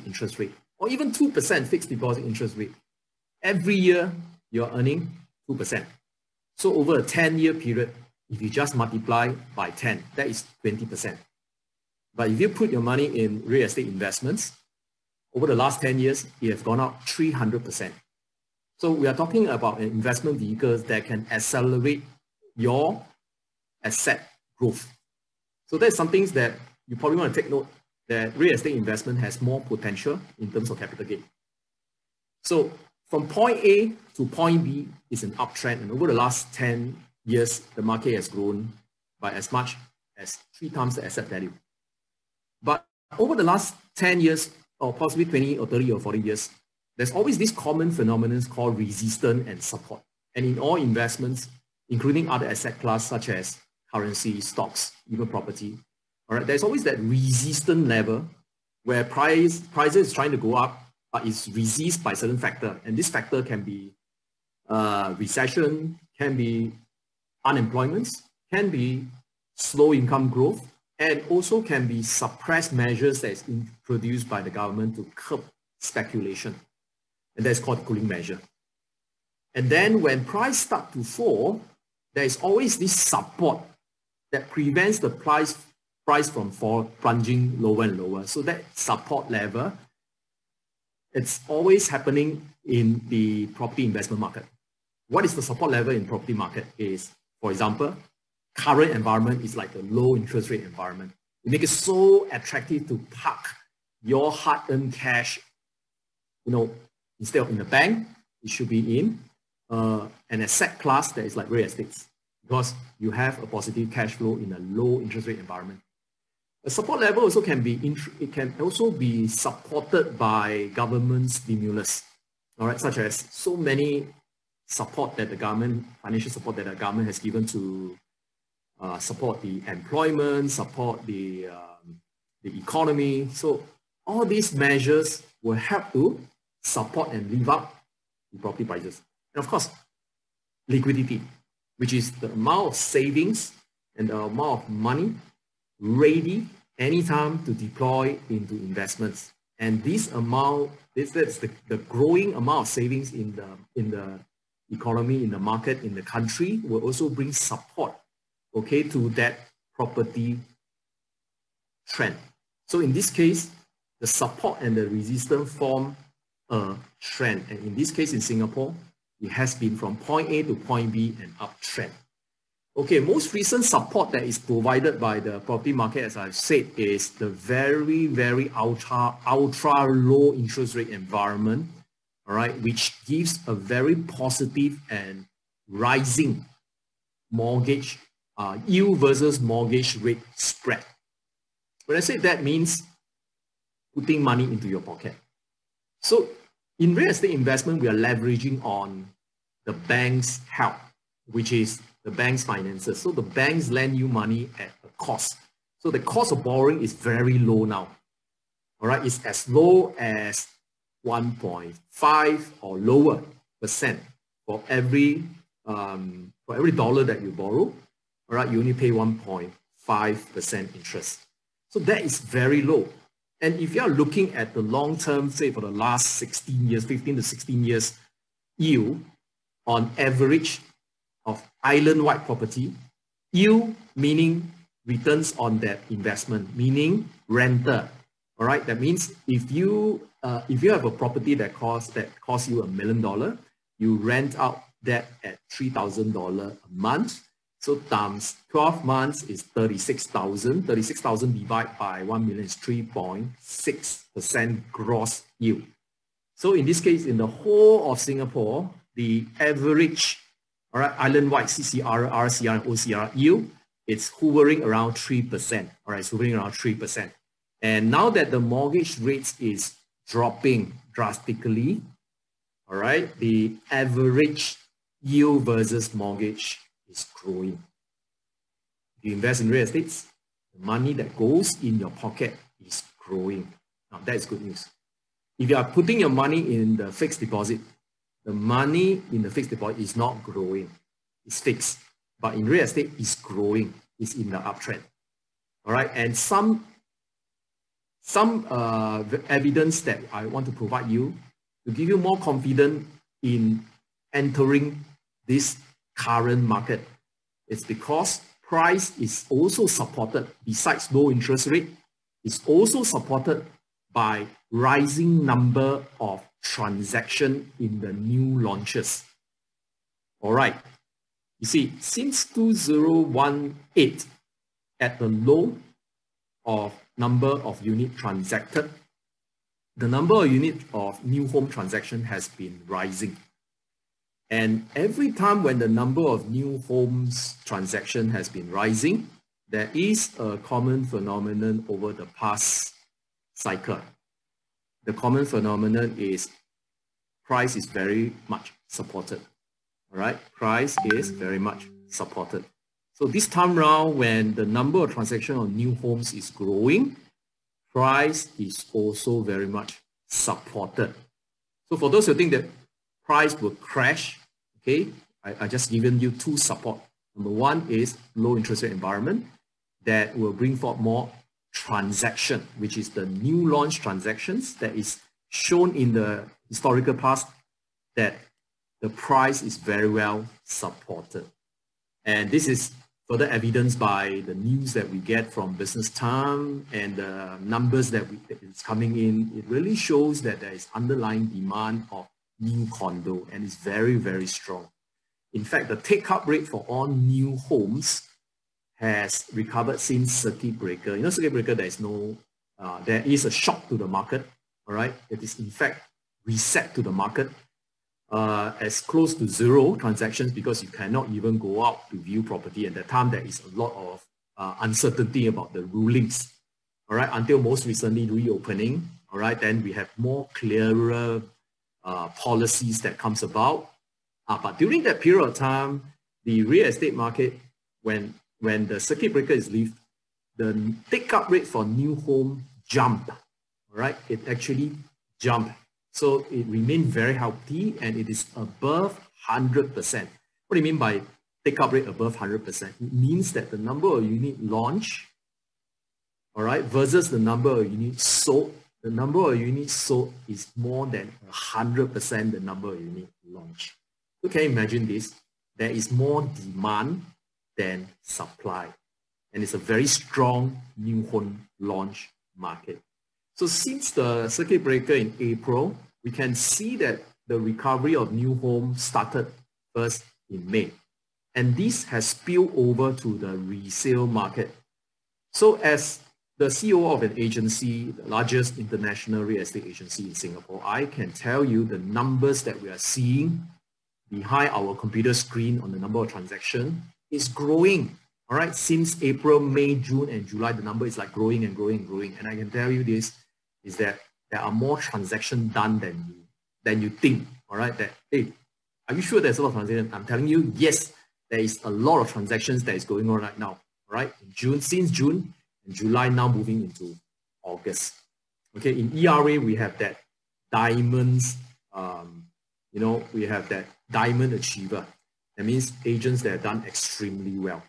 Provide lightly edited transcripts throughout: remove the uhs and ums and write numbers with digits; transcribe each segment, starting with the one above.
interest rate, or even 2% fixed deposit interest rate, every year you're earning 2%. So over a 10-year period, if you just multiply by 10, that is 20%. But if you put your money in real estate investments, over the last 10 years, it has gone up 300%. So we are talking about an investment vehicle that can accelerate your asset growth. So that's some things that you probably want to take note, that real estate investment has more potential in terms of capital gain. So from point A to point B is an uptrend, and over the last 10 years, the market has grown by as much as 3 times the asset value. But over the last 10 years, or possibly 20 or 30 or 40 years, there's always this common phenomenon called resistance and support. And in all investments, including other asset classes such as currency, stocks, even property, all right, there's always that resistance level where prices is trying to go up, but it's resisted by certain factor. And this factor can be recession, can be unemployment, can be slow income growth, and also can be suppressed measures that is introduced by the government to curb speculation. And that's called cooling measure. And then when price start to fall, there is always this support that prevents the price from plunging lower and lower. So that support level, it's always happening in the property investment market. What is the support level in property market is, for example, current environment is like a low interest rate environment. It makes it so attractive to park your hard-earned cash, instead of in the bank, it should be in an asset class that is like real estate, because you have a positive cash flow in a low interest rate environment. The support level also can be supported by government stimulus, all right, such as so many support that the government, financial support that the government has given to support the employment, support the economy. So all these measures will help to support and live up the property prices. And of course, liquidity, which is the amount of savings and the amount of money ready anytime to deploy into investments. And this amount, that's the growing amount of savings in the economy, in the market, in the country, will also bring support, okay, to that property trend. So in this case, the support and the resistance form a trend. And in this case, in Singapore, it has been from point A to point B, an uptrend. Okay, most recent support that is provided by the property market, as I've said, is the very, very ultra low interest rate environment, all right, which gives a very positive and rising mortgage yield versus mortgage rate spread. When I say that, means putting money into your pocket. So in real estate investment, we are leveraging on the bank's help, which is the bank's finances. So the banks lend you money at a cost. So the cost of borrowing is very low now. All right, it's as low as 1.5 or lower percent for every dollar that you borrow. All right, you only pay 1.5% interest. So that is very low. And if you are looking at the long term, say for the last 16 years, 15 to 16 years yield on average of island-wide property, yield meaning returns on that investment, meaning renter. All right, that means if you have a property that costs you $1 million, you rent out that at $3,000 a month. So times 12 months is 36,000. 36,000 divided by 1 million is 3.6% gross yield. So in this case, in the whole of Singapore, the average, all right, island-wide CCR, RCR, and OCR yield, it's hovering around 3%. All right, it's hovering around 3%. And now that the mortgage rates is dropping drastically, all right, the average yield versus mortgage is growing. If you invest in real estate, the money that goes in your pocket is growing. Now that is good news. If you are putting your money in the fixed deposit, the money in the fixed deposit is not growing. It's fixed. But in real estate, it's growing. It's in the uptrend. All right. And some some evidence that I want to provide you to give you more confidence in entering this current market. It's because price is also supported, besides low interest rate, is also supported by rising number of transactions in the new launches. All right. You see, since 2018, at the low of number of unit transacted, the number of units of new home transaction has been rising. And every time when the number of new homes transaction has been rising, there is a common phenomenon over the past cycle. The common phenomenon is price is very much supported. All right, price is very much supported. So this time round, when the number of transactions on new homes is growing, price is also very much supported. So for those who think that price will crash, okay, I just given you two support. Number one is low interest rate environment that will bring forth more transaction, which is the new launch transactions that is shown in the historical past, that the price is very well supported. And this is further evidenced by the news that we get from Business Time and the numbers that is coming in. It really shows that there is underlying demand of new condo and it's very, very strong. In fact, the take-up rate for all new homes has recovered since circuit breaker. You know, circuit breaker, there is a shock to the market, all right? It is in fact reset to the market as close to zero transactions because you cannot even go out to view property. At that time, there is a lot of uncertainty about the rulings, all right? Until most recently reopening, all right? Then we have more clearer policies that comes about. But during that period of time, the real estate market, when the circuit breaker is lifted, the take-up rate for new home jumped, all right? It actually jumped. So it remained very healthy and it is above 100%. What do you mean by take-up rate above 100%? It means that the number of units launched, all right, versus the number of units sold, the number of units sold is more than 100% the number of units launched. So can you imagine this? There is more demand than supply. And it's a very strong new home launch market. So since the circuit breaker in April, we can see that the recovery of new homes started first in May. And this has spilled over to the resale market. So as the CEO of an agency, the largest international real estate agency in Singapore, I can tell you the numbers that we are seeing behind our computer screen on the number of transactions is growing. All right, since April, May, June, and July, the number is like growing and growing and growing. And I can tell you this is that there are more transactions done than you think. All right, that hey, are you sure there's a lot of transactions? I'm telling you, yes, there is a lot of transactions that is going on right now. All right, in June, since June and July, now moving into August. Okay, in ERA we have that diamonds. You know, we have that diamond achiever. That means agents that have done extremely well.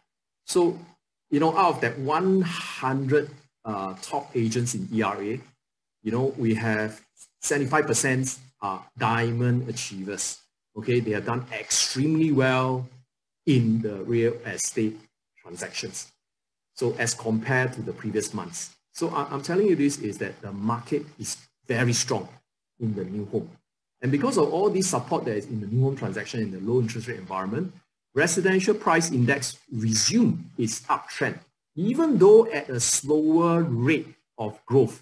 So, you know, out of that 100 top agents in ERA, you know, we have 75% are diamond achievers. Okay, they have done extremely well in the real estate transactions. So as compared to the previous months. So I'm telling you this is that the market is very strong in the new home. And because of all this support that is in the new home transaction in the low interest rate environment, residential price index resumed its uptrend, even though at a slower rate of growth.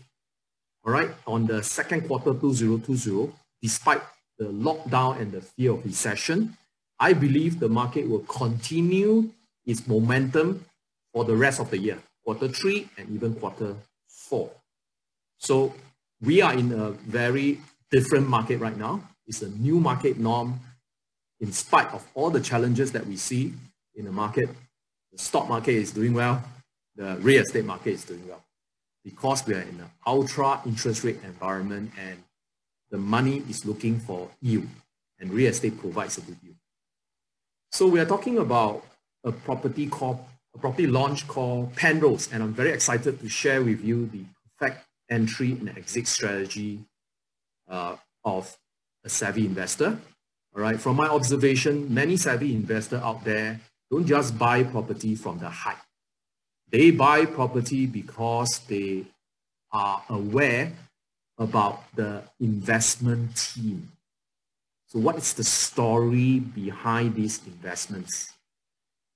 All right, on the second quarter 2020, despite the lockdown and the fear of recession, I believe the market will continue its momentum for the rest of the year, quarter 3 and even quarter 4. So we are in a very different market right now. It's a new market norm. In spite of all the challenges that we see in the market, the stock market is doing well, the real estate market is doing well, because we are in an ultra interest rate environment and the money is looking for yield, and real estate provides a good yield. So we are talking about a property launch called PENROSE, and I'm very excited to share with you the perfect entry and exit strategy of a savvy investor. All right, from my observation, many savvy investors out there don't just buy property from the hype. They buy property because they are aware about the investment team. So what is the story behind these investments?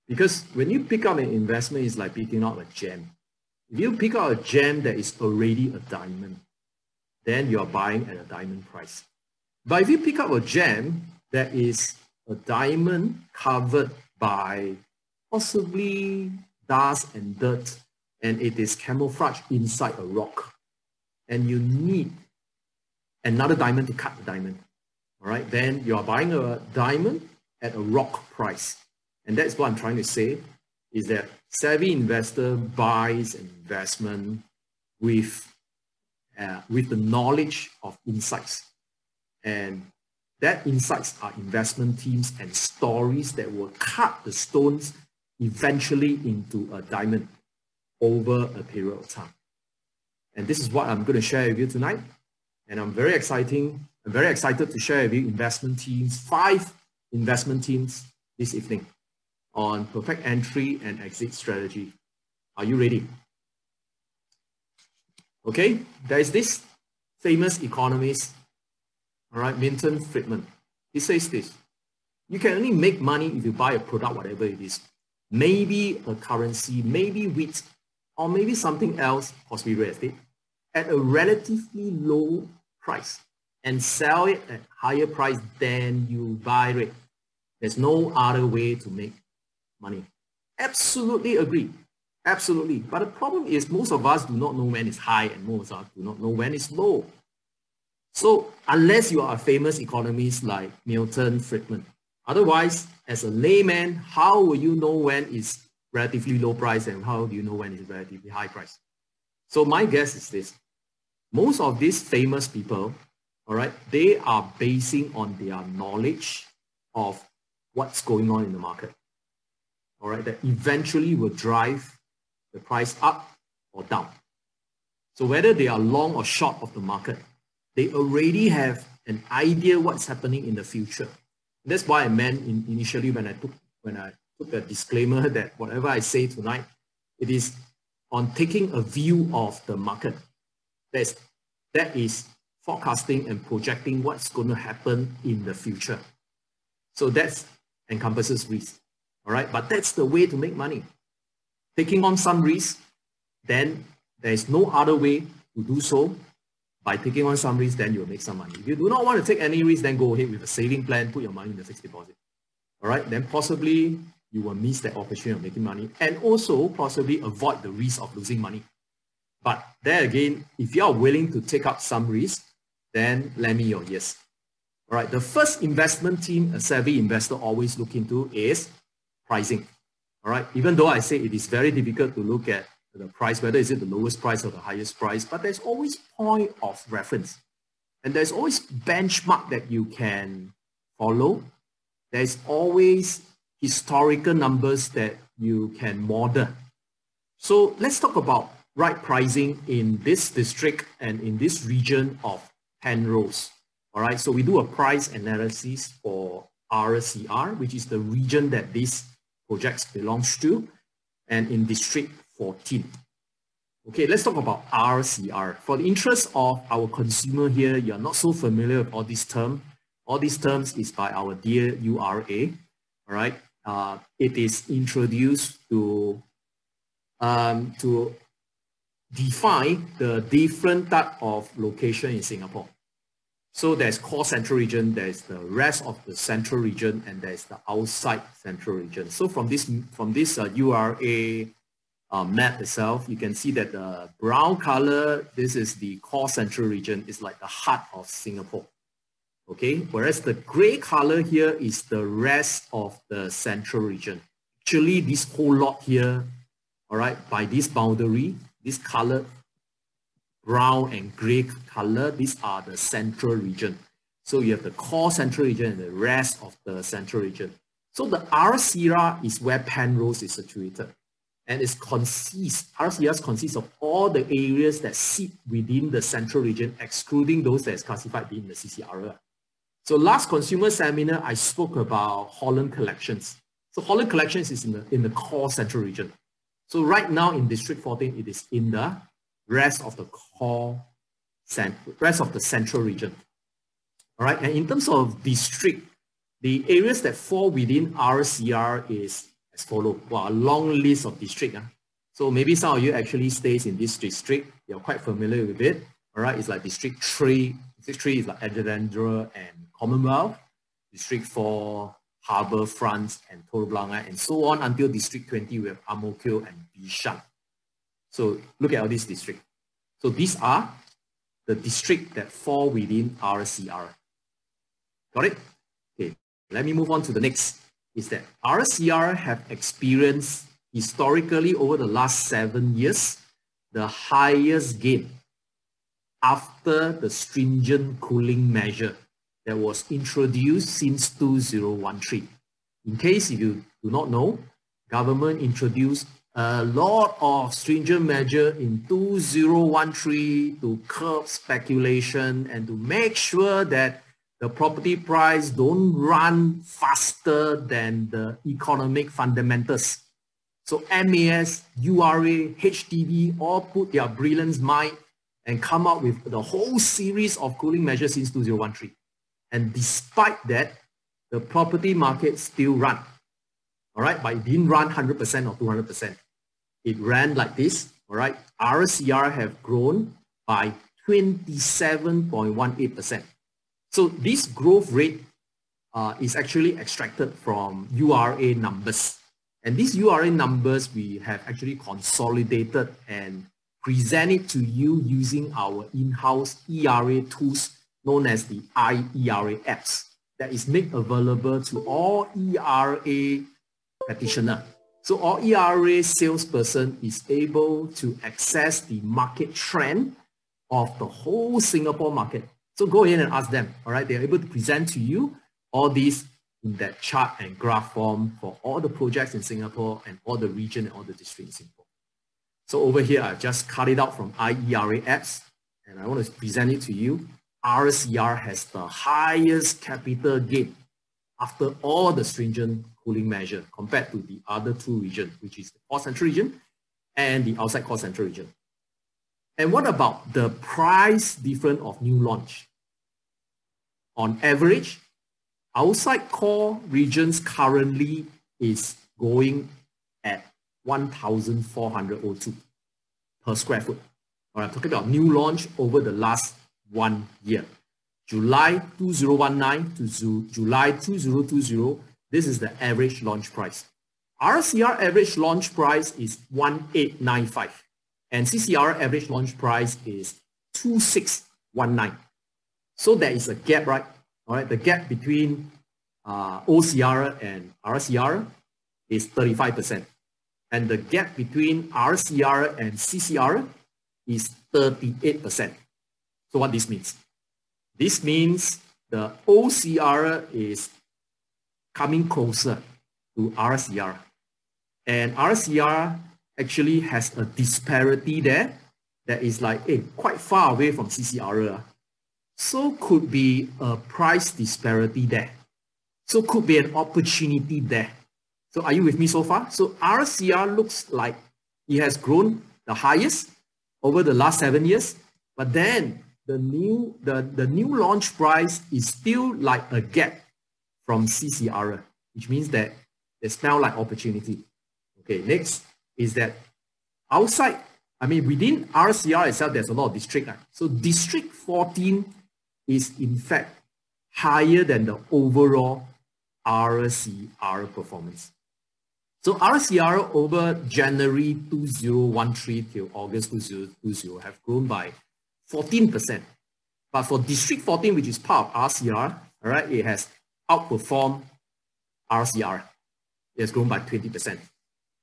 Because when you pick up an investment, it's like picking out a gem. If you pick out a gem that is already a diamond, then you're buying at a diamond price. But if you pick up a gem that is a diamond covered by possibly dust and dirt, and it is camouflaged inside a rock, and you need another diamond to cut the diamond, all right, then you are buying a diamond at a rock price. And that's what I'm trying to say, is that savvy investor buys an investment with the knowledge of insights. And that insights are investment teams and stories that will cut the stones eventually into a diamond over a period of time. And this is what I'm going to share with you tonight. And I'm very excited to share with you investment teams, 5 investment teams this evening on perfect entry and exit strategy. Are you ready? Okay, there is this famous economist, all right, Milton Friedman. He says this: you can only make money if you buy a product, whatever it is. Maybe a currency, maybe wheat, or maybe something else, possibly real estate, at a relatively low price and sell it at higher price than you buy it. There's no other way to make money. Absolutely agree. Absolutely. But the problem is most of us do not know when it's high and most of us do not know when it's low. So unless you are a famous economist like Milton Friedman, otherwise, as a layman, how will you know when it's relatively low price and how do you know when it's relatively high price? So my guess is this: most of these famous people, all right, they are basing on their knowledge of what's going on in the market, all right, that eventually will drive the price up or down. So whether they are long or short of the market, they already have an idea what's happening in the future. That's why I meant initially when I took a disclaimer that whatever I say tonight, it is on taking a view of the market. That is forecasting and projecting what's going to happen in the future. So that encompasses risk, all right? But that's the way to make money. Taking on some risk, then there is no other way to do so. By taking on some risk, then you'll make some money. If you do not want to take any risk, then go ahead with a saving plan, put your money in the fixed deposit. All right, then possibly you will miss that opportunity of making money and also possibly avoid the risk of losing money. But there again, if you are willing to take up some risk, then lend me your yes. All right, the first investment team a savvy investor always look into is pricing. All right, even though I say it is very difficult to look at the price, whether is it the lowest price or the highest price, but there's always point of reference. And there's always benchmark that you can follow. There's always historical numbers that you can model. So let's talk about right pricing in this district and in this region of Penrose. All right, so we do a price analysis for RCR, which is the region that these projects belongs to, and in District 14. Okay, let's talk about RCR. For the interest of our consumer here, you're not so familiar with all these terms. All these terms is by our dear URA. All right, it is introduced to define the different type of location in Singapore. So there's core central region, there's the rest of the central region, and there's the outside central region. So from this URA map itself, you can see that the brown color, this is the core central region, is like the heart of Singapore. Okay, whereas the gray color here is the rest of the central region. Actually, this whole lot here, all right, by this boundary, this color, brown and gray color, these are the central region. So you have the core central region and the rest of the central region. So the RCR is where Penrose is situated. And RCRs consists of all the areas that sit within the central region, excluding those that is classified in the CCR. So last consumer seminar, I spoke about Holland Collections. So Holland Collections is in the core central region. So right now in District 14, it is in the rest of the central region. All right, and in terms of district, the areas that fall within RCR is as follows. Well, a long list of districts. So maybe some of you actually stays in this district. You're quite familiar with it. All right, it's like District 3. District 3 is like Alexandra and Commonwealth. District 4, Harbour, France, and Telok Blangah, and so on until District 20 with Ang Mo Kio and Bishan. So look at all these districts. So these are the districts that fall within RCR. Got it? Okay, let me move on to the next. Is that RCR have experienced historically over the last 7 years the highest gain after the stringent cooling measure that was introduced since 2013. In case if you do not know, government introduced a lot of stringent measure in 2013 to curb speculation and to make sure that the property price don't run faster than the economic fundamentals. So MAS, URA, HDB all put their brilliant mind and come up with the whole series of cooling measures since 2013. And despite that, the property market still ran. All right, but it didn't run 100% or 200%. It ran like this. All right, RCR have grown by 27.18%. So this growth rate is actually extracted from URA numbers. And these URA numbers we have actually consolidated and presented to you using our in-house ERA tools known as the iERA apps that is made available to all ERA practitioner. So all ERA salesperson is able to access the market trend of the whole Singapore market. So go ahead and ask them, all right? They're able to present to you all these in that chart and graph form for all the projects in Singapore and all the region and all the districts in Singapore. So over here, I've just cut it out from iERA apps and I want to present it to you. RCR has the highest capital gain after all the stringent cooling measure compared to the other two regions, which is the core central region and the outside core central region. And what about the price difference of new launch? On average, outside core regions currently is going at 1,402 per square foot. All right, I'm talking about new launch over the last 1 year. July 2019 to July 2020, this is the average launch price. RCR average launch price is 1,895. And CCR average launch price is 2,619. So there is a gap, right? All right, the gap between OCR and RCR is 35%. And the gap between RCR and CCR is 38%. So what this means? This means the OCR is coming closer to RCR. And RCR actually has a disparity there that is like quite far away from CCR. So could be a price disparity there. So could be an opportunity there. So are you with me so far? So RCR looks like it has grown the highest over the last 7 years, but then the new launch price is still like a gap from CCR, which means that they smell like opportunity. Okay, next is that outside, within RCR itself, there's a lot of district. So District 14 is in fact higher than the overall RCR performance. So RCR over January 2013 till August 2020 have grown by 14%. But for District 14, which is part of RCR, all right, it has outperformed RCR. It has grown by 20%.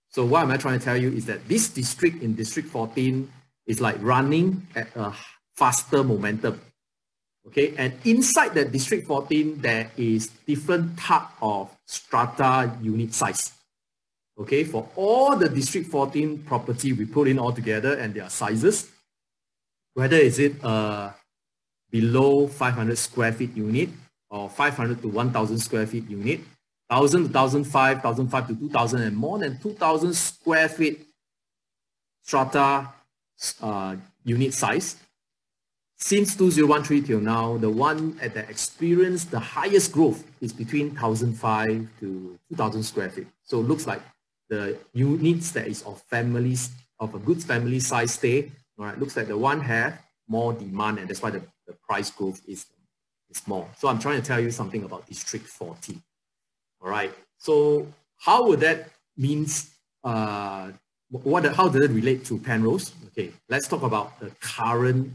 So what am I trying to tell you is that this district in District 14 is like running at a faster momentum. Okay, and inside that District 14, there is different type of strata unit size. okay, for all the District 14 property we put in all together and their sizes, whether is it below 500 square feet unit or 500 to 1,000 square feet unit, 1,000 to 1,500, 1,500 to 2,000, and more than 2,000 square feet strata unit size. Since 2013 till now, the one that experienced the highest growth is between 1,500 to 2,000 square feet. So it looks like the units that is of families, of a good family size stay, all right, looks like the one have more demand, and that's why the price growth is more. So I'm trying to tell you something about District 14. All right. So how would that means? How does it relate to Penrose? Okay, let's talk about the current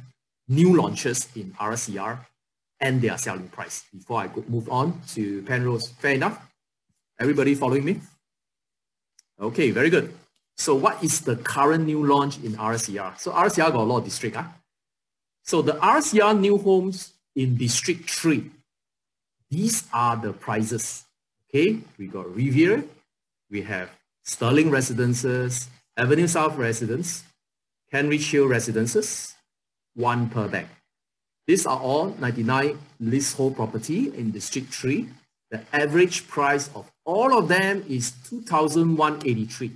new launches in RCR and their selling price before I move on to Penrose. Fair enough? Everybody following me? Okay, very good. So what is the current new launch in RCR? So RCR got a lot of district. So the RCR new homes in District 3, these are the prices. Okay, we got Riviera, we have Sterling Residences, Avenue South Residence, Kenridge Hill Residences, 1 per bag. These are all 99 leasehold property in District 3. The average price of all of them is $2,183.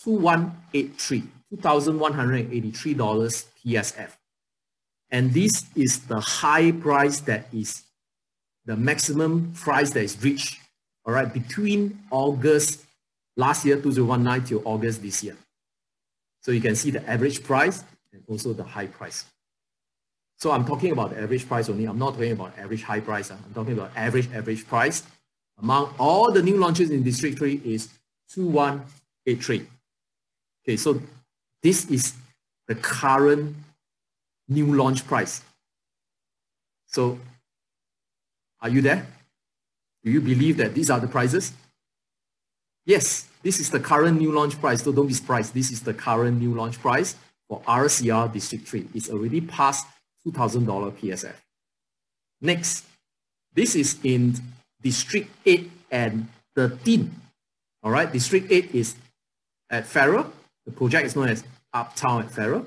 $2,183 PSF. And this is the high price that is the maximum price that is reached, all right, between August last year, 2019, till August this year. So you can see the average price and also the high price. So I'm talking about the average price only. I'm not talking about average high price. I'm talking about average price among all the new launches in District 3 is 2,183. Okay, so this is the current new launch price. So are you there? Do you believe that these are the prices? Yes, this is the current new launch price. So don't be surprised. This is the current new launch price for RCR District 3. It's already past $2,000 PSF. Next, this is in District 8 and 13. All right, District 8 is at Farrer. The project is known as Uptown at Farrer.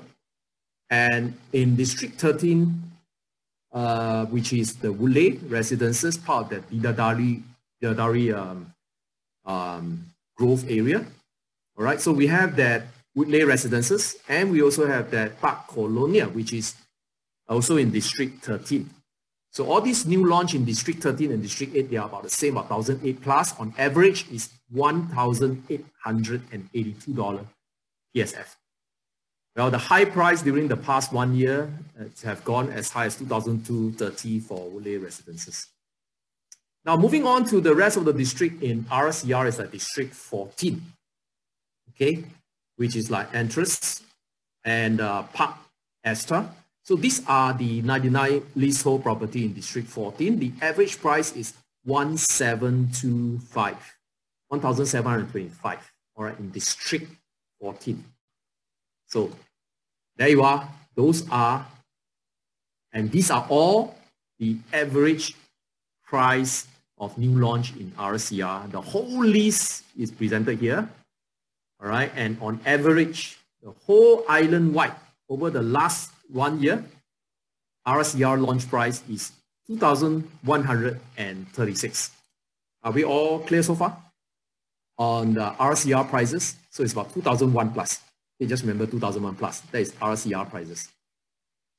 And in District 13, which is the Woodley Residences, part of the Bidadari Grove area. All right, so we have that Woodley Residences, and we also have that Park Colonia, which is also in District 13. So all these new launch in District 13 and District 8, they are about the same, 1,008 plus. On average is $1,882 PSF. Well, the high price during the past 1 year have gone as high as $2,230 for Woodley Residences. Now, moving on to the rest of the district in RCR is like District 14, okay, which is like Entrance and Park Astor. So these are the 99 leasehold property in District 14. The average price is 1,725, all right, in District 14. So there you are. Those are, and these are all the average price of new launch in RCR. The whole list is presented here, all right, and on average, the whole island-wide over the last 1 year, RCR launch price is 2,136. Are we all clear so far on the RCR prices? So it's about 2,001 plus. Okay, just remember 2,001 plus. That is RCR prices.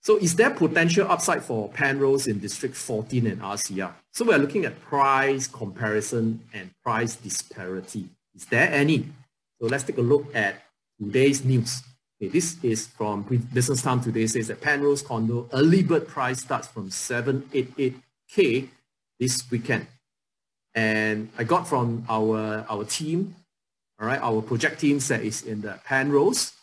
So is there potential upside for Penrose in District 14 and RCR? So we're looking at price comparison and price disparity. Is there any? So let's take a look at today's news. Okay, this is from Business Time today. Says that PENROSE Condo early bird price starts from 788K this weekend. And I got from our team, all right, our project team that is in the PENROSE.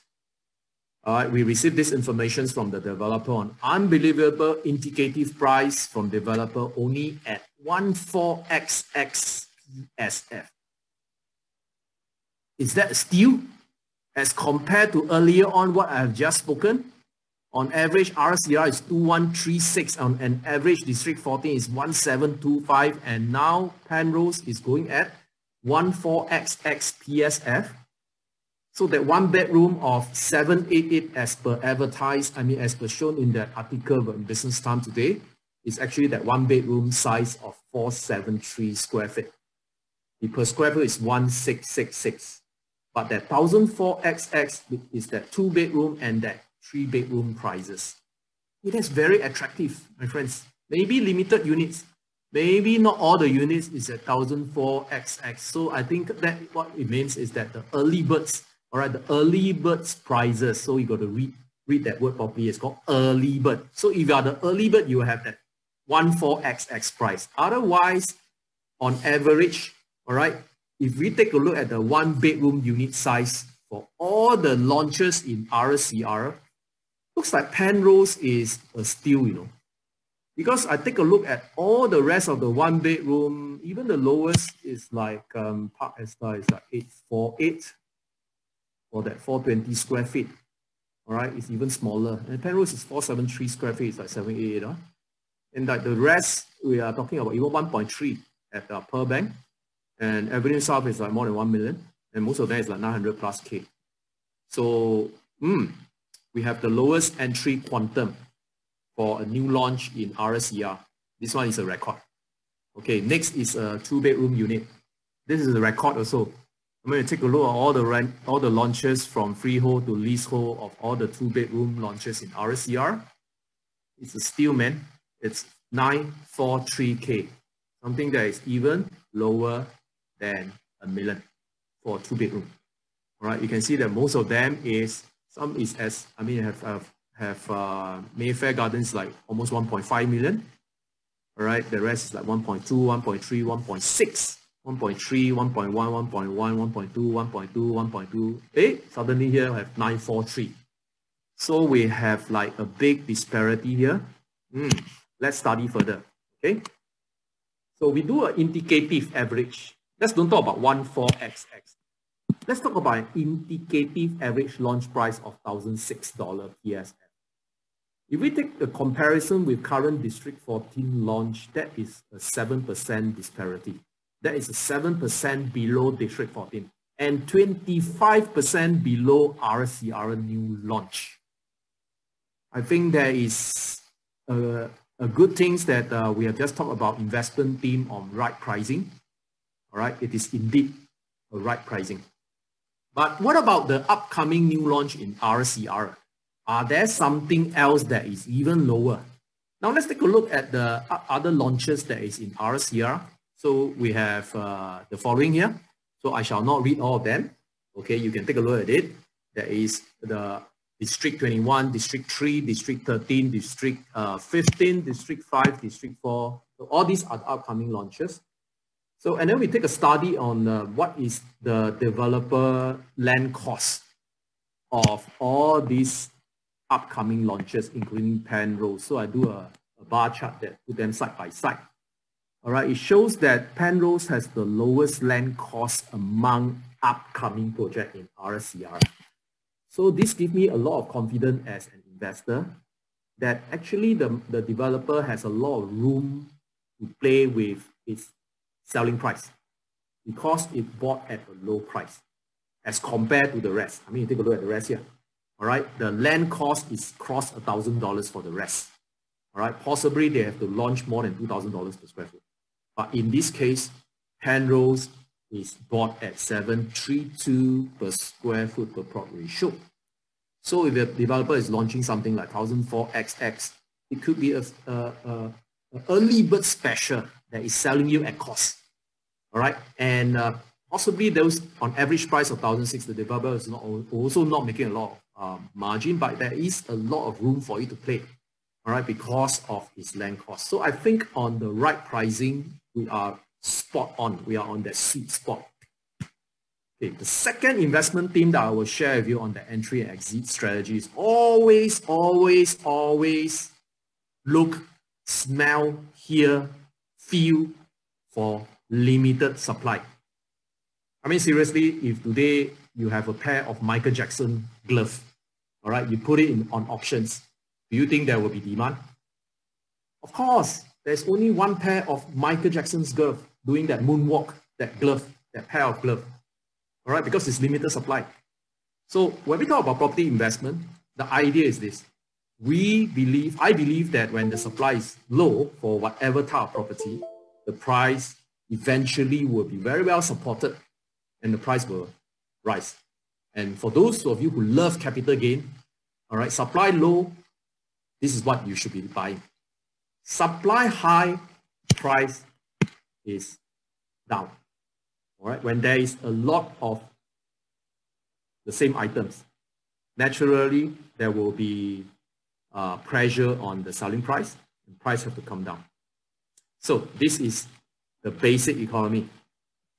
All right, we received this information from the developer on unbelievable indicative price from developer only at 14XX PSF. Is that a steal? As compared to earlier on what I have just spoken, on average RCR is 2136, on an average District 14 is 1725, and now Penrose is going at 14XX PSF. So that one bedroom of 788 as per advertised, as per shown in that article in Business Time today, is actually that one bedroom size of 473 square feet. The per square foot is 1666. But that 1004XX is that 2 bedroom and that 3 bedroom prices. It is very attractive, my friends. Maybe limited units. Maybe not all the units is at 1004XX. So I think that what it means is that the early birds, all right, the early birds prices. So you got to read that word properly. It's called early bird. So if you are the early bird, you have that 14XX price. Otherwise, on average, all right, if we take a look at the 1 bedroom unit size for all the launches in RCR, looks like Penrose is a steal, you know. Because I take a look at all the rest of the 1 bedroom, even the lowest is like Park Esta is like 848 for that 420 square feet. All right, it's even smaller. And Penrose is 473 square feet, it's like 788. Huh? And like the rest, we are talking about even 1.3 at per bank. And Avenue South is like more than 1 million. And most of that is like 900 plus K. So we have the lowest entry quantum for a new launch in RSCR. This one is a record. Okay, next is a 2 bedroom unit. This is a record also. I'm going to take a look at all the launches from freehold to leasehold of all the 2 bedroom launches in RSCR. It's a steal, man. It's 943K. Something that is even lower than $1 million for a 2 bedroom. All right, you can see that most of them is, some is as, Mayfair Gardens like almost 1.5 million. All right, the rest is like 1.2, 1.3, 1.6, 1.3, 1.1, 1.1, 1.2, 1.2, 1.2. Hey, suddenly here we have 943. So we have like a big disparity here. Let's study further. Okay. So we do an indicative average. Let's don't talk about 14XX. Let's talk about an indicative average launch price of $1,006 PSF. If we take the comparison with current District 14 launch, that is a 7% disparity. That is a 7% below District 14 and 25% below RCR new launch. I think there is a good thing that we have just talked about investment theme on right pricing. All right, it is indeed a right pricing. But what about the upcoming new launch in RCR? Are there something else that is even lower? Now let's take a look at the other launches that is in RCR. So we have the following here. So I shall not read all of them. Okay, you can take a look at it. There is the District 21, District 3, District 13, District 15, District 5, District 4. So all these are the upcoming launches. So, and then we take a study on what is the developer land cost of all these upcoming launches, including Penrose. So I do a bar chart that put them side by side. All right, it shows that Penrose has the lowest land cost among upcoming projects in RCR. So this gives me a lot of confidence as an investor that actually the developer has a lot of room to play with its selling price because it bought at a low price as compared to the rest. I mean, you take a look at the rest here. All right, the land cost is crossed $1,000 for the rest. All right, possibly they have to launch more than $2,000 per square foot. But in this case, Penrose is bought at 732 per square foot per plot ratio. So if the developer is launching something like 1004XX, it could be an early bird special that is selling you at cost. All right, and possibly those on average price of 1,006, the developer is also not making a lot of margin, but there is a lot of room for you to play. All right, because of its land cost. So I think on the right pricing, we are spot on. We are on that sweet spot. Okay, the second investment theme that I will share with you on the entry and exit strategy is always, always, always look, smell, hear, feel for limited supply. I mean, seriously, if today you have a pair of Michael Jackson gloves, all right, you put it on auctions, do you think there will be demand? Of course, there's only one pair of Michael Jackson's glove doing that moonwalk, that glove that pair of gloves, all right, because it's limited supply. So when we talk about property investment, the idea is this. I believe that when the supply is low for whatever type of property, the price eventually will be very well supported and the price will rise. And for those of you who love capital gain, all right, supply low, this is what you should be buying. Supply high, price is down. All right, when there is a lot of the same items, naturally there will be pressure on the selling price, and price have to come down. So this is the basic economy.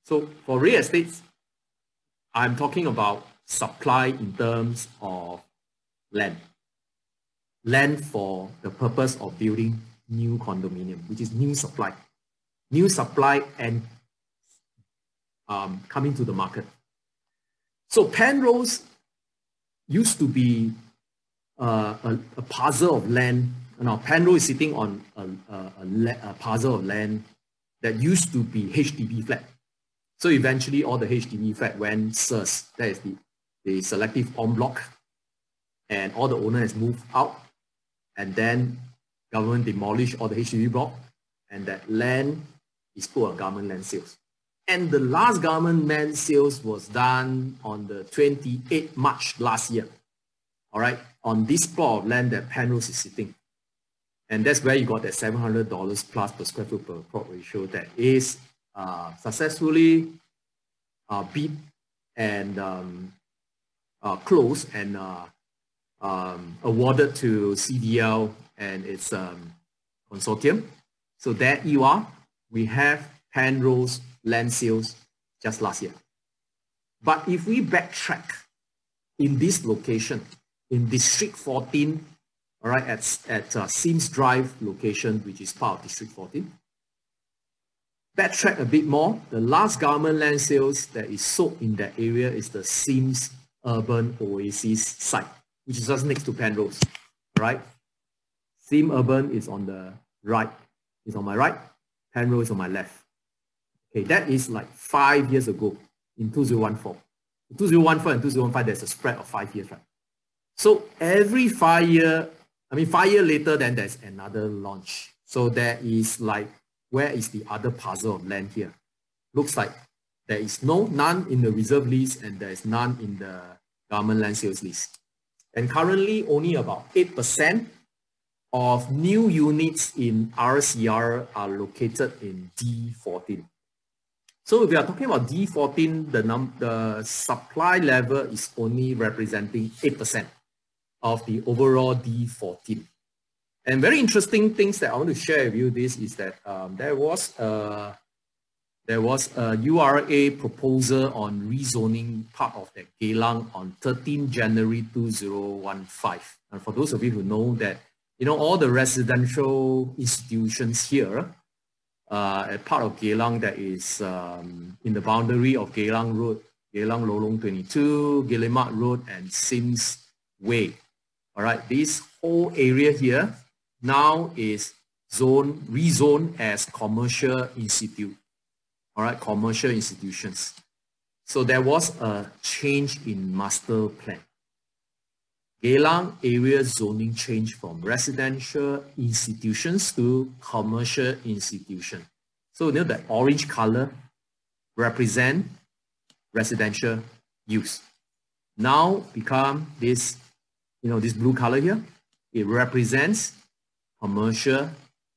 So for real estates, I'm talking about supply in terms of land. Land for the purpose of building new condominium, which is new supply. New supply and coming to the market. So Penrose used to be a parcel of land. Now Penrose is sitting on a parcel of land that used to be HDB flat. So eventually all the HDB flat went SERS, that is the selective en bloc, and all the owner has moved out, and then government demolished all the HDB block, and that land is put on government land sales. And the last government land sales was done on the 28th March last year. All right, on this plot of land that Penrose is sitting. And that's where you got that $700 plus per square foot per plot ratio that is successfully bid and closed and awarded to CDL and its consortium. So there you are. We have Penrose land sales just last year. But if we backtrack in this location, in District 14, all right, at Sims Drive location, which is part of District 14. Backtrack a bit more, the last government land sales that is sold in that area is the Sims Urban Oasis site, which is just next to Penrose, all right? Sim Urban is on the right, is on my right, Penrose is on my left. Okay, that is like 5 years ago in 2014. In 2014 and 2015, there's a spread of 5 years, right? So every 5 years, 5 years later, then there's another launch. So there is like, where is the other parcel of land here? Looks like there is none in the reserve list and there is none in the government land sales list. And currently only about 8% of new units in RCR are located in D14. So if we are talking about D14, the supply level is only representing 8% of the overall D14. And very interesting things that I want to share with you this is that there was a URA proposal on rezoning part of the Geylang on 13 January 2015. And for those of you who know that, all the residential institutions here, a part of Geylang that is in the boundary of Geylang Road, Geylang Lorong 22, Guillemard Road, and Sims Way. All right, this whole area here now is rezoned as commercial institute. All right, commercial institutions. So there was a change in master plan. Geylang area zoning changed from residential institutions to commercial institution. So the orange color represent residential use. Now become this, this blue color here. It represents commercial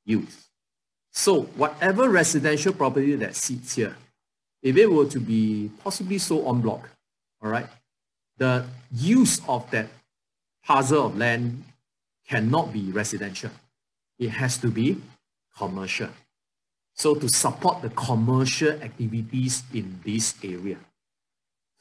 use. So whatever residential property that sits here, if it were to be possibly sold en bloc, all right, the use of that parcel of land cannot be residential. It has to be commercial. So to support the commercial activities in this area.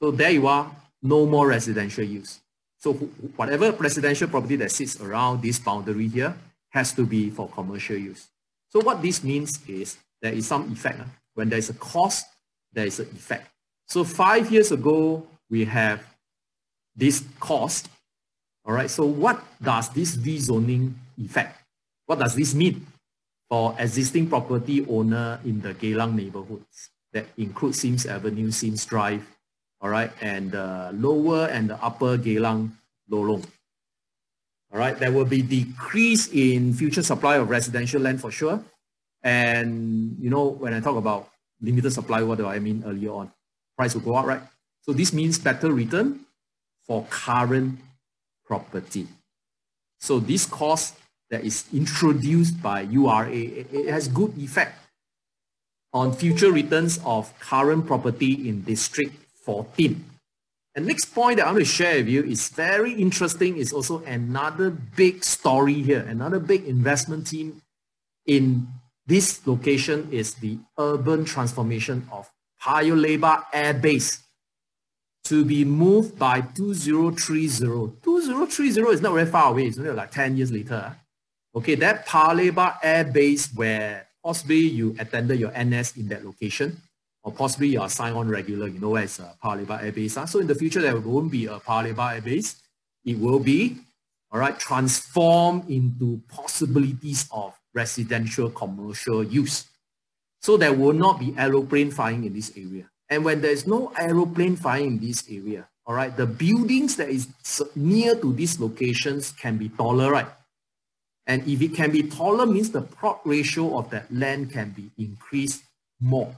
So there you are, no more residential use. So whatever residential property that sits around this boundary here has to be for commercial use. So what this means is there is some effect. When there is a cost, there is an effect. So 5 years ago, we have this cost. All right, so what does this rezoning effect? What does this mean for existing property owner in the Geylang neighborhoods? that include Sims Avenue, Sims Drive, all right, and the lower and the upper Geylang Lorong. All right, there will be decrease in future supply of residential land for sure. And you know, when I talk about limited supply, what do I mean earlier on? Price will go up, right? So this means better return for current property. So this cost that is introduced by URA, it has good effect on future returns of current property in District 14. And next point that I want to share with you is very interesting. It's also another big story here. Another big investment team in this location is the urban transformation of Paya Lebar Air Base to be moved by 2030. 2030 is not very far away. It's only like 10 years later. Okay, that Paya Lebar Air Base where possibly you attended your NS in that location, or possibly you are signed on regular, you know where it's Paya Lebar Air Base. So in the future, there won't be a Paya Lebar Air Base. It will be, all right, transformed into possibilities of residential commercial use. So there will not be aeroplane flying in this area. And when there's no aeroplane flying in this area, all right, the buildings that is near to these locations can be taller, right? And if it can be taller, means the plot ratio of that land can be increased more,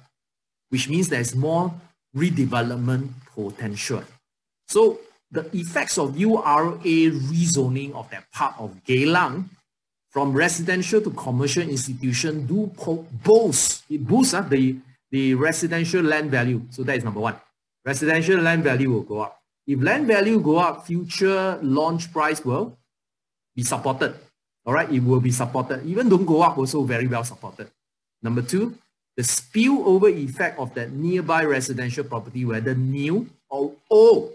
which means there's more redevelopment potential. So the effects of URA rezoning of that part of Geylang from residential to commercial institution do boost the residential land value. So that is number one. Residential land value will go up. If land value go up, future launch price will be supported. All right, it will be supported. Even don't go up, also very well supported. Number two, the spillover effect of that nearby residential property, whether new or old,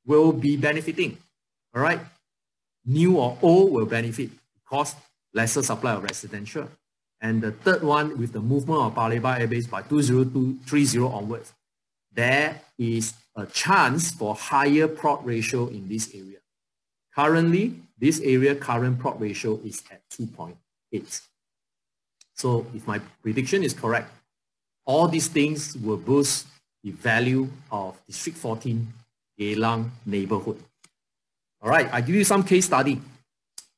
will be benefiting. All right, new or old will benefit because lesser supply of residential. And the third one, with the movement of Paya Lebar Air Base by 2030 onwards, there is a chance for higher plot ratio in this area. Currently, this area current plot ratio is at 2.8. So if my prediction is correct, all these things will boost the value of District 14 Geylang neighborhood. All right, I give you some case study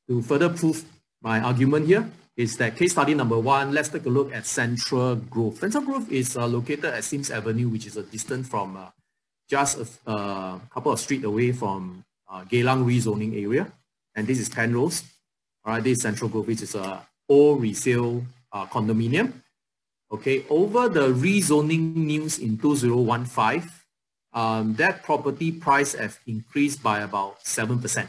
to further prove my argument here. Is that case study number one. Let's take a look at Central Grove. Central Grove is located at Sims Avenue, which is a distance from just a couple of streets away from Geylang rezoning area. And this is Penrose. All right, this is Central Grove, which is a old resale condominium. Okay, over the rezoning news in 2015, that property price has increased by about 7%.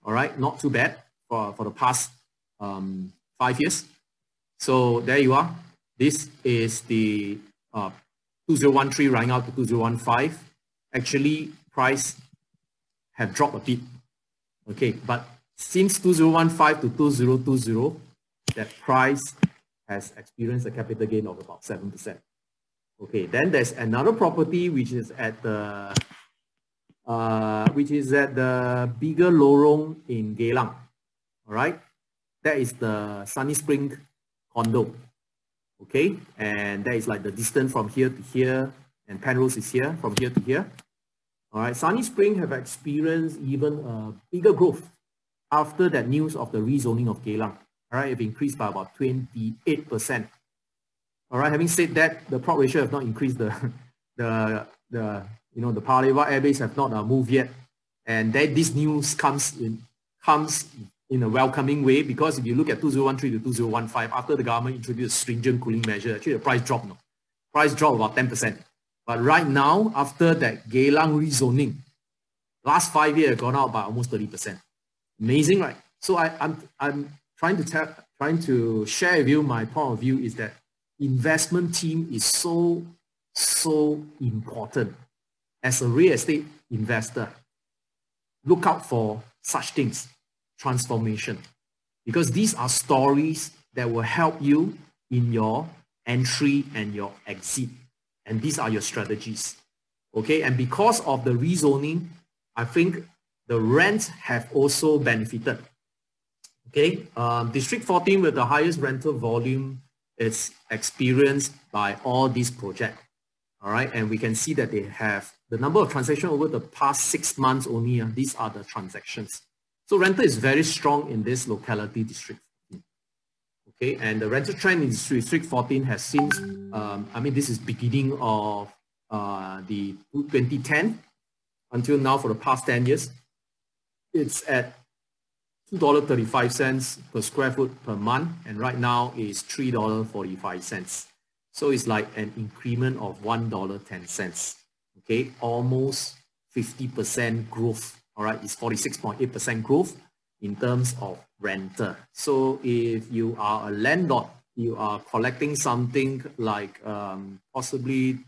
All right, not too bad for the past 5 years. So there you are. This is the 2013 running out to 2015. Actually, price have dropped a bit. Okay, but since 2015 to 2020, that price has experienced a capital gain of about 7%. Okay, then there's another property which is at the bigger lorong in Geylang. All right, that is the Sunny Spring condo. Okay, and that is like the distance from here to here, and Penrose is here, from here to here. All right, Sunny Spring have experienced even a bigger growth after that news of the rezoning of Geylang. All right, it increased by about 28%. All right, having said that, the plot ratio have not increased. The Paya Lebar Air Base have not moved yet, and that this news comes in a welcoming way, because if you look at 2013 to 2015, after the government introduced stringent cooling measure, actually the price dropped. No, price dropped about 10%. But right now, after that Geylang rezoning, last 5 years gone out by almost 30%. Amazing, right? So I'm trying to share with you my point of view is that investment team is so important. As a real estate investor, look out for such things, transformation, because these are stories that will help you in your entry and your exit, and these are your strategies. Okay, and because of the rezoning, I think the rents have also benefited. Okay, District 14 with the highest rental volume it's experienced by all these projects. All right, and we can see that they have the number of transactions over the past 6 months only. These are the transactions. So rental is very strong in this locality, District 14. Okay, and the rental trend in District 14 has since, I mean, this is beginning of the 2010 until now for the past 10 years. It's at $2.35 per square foot per month, and right now is $3.45. So it's like an increment of $1.10. Okay, almost 50% growth. All right, it's 46.8% growth in terms of renter. So if you are a landlord, you are collecting something like possibly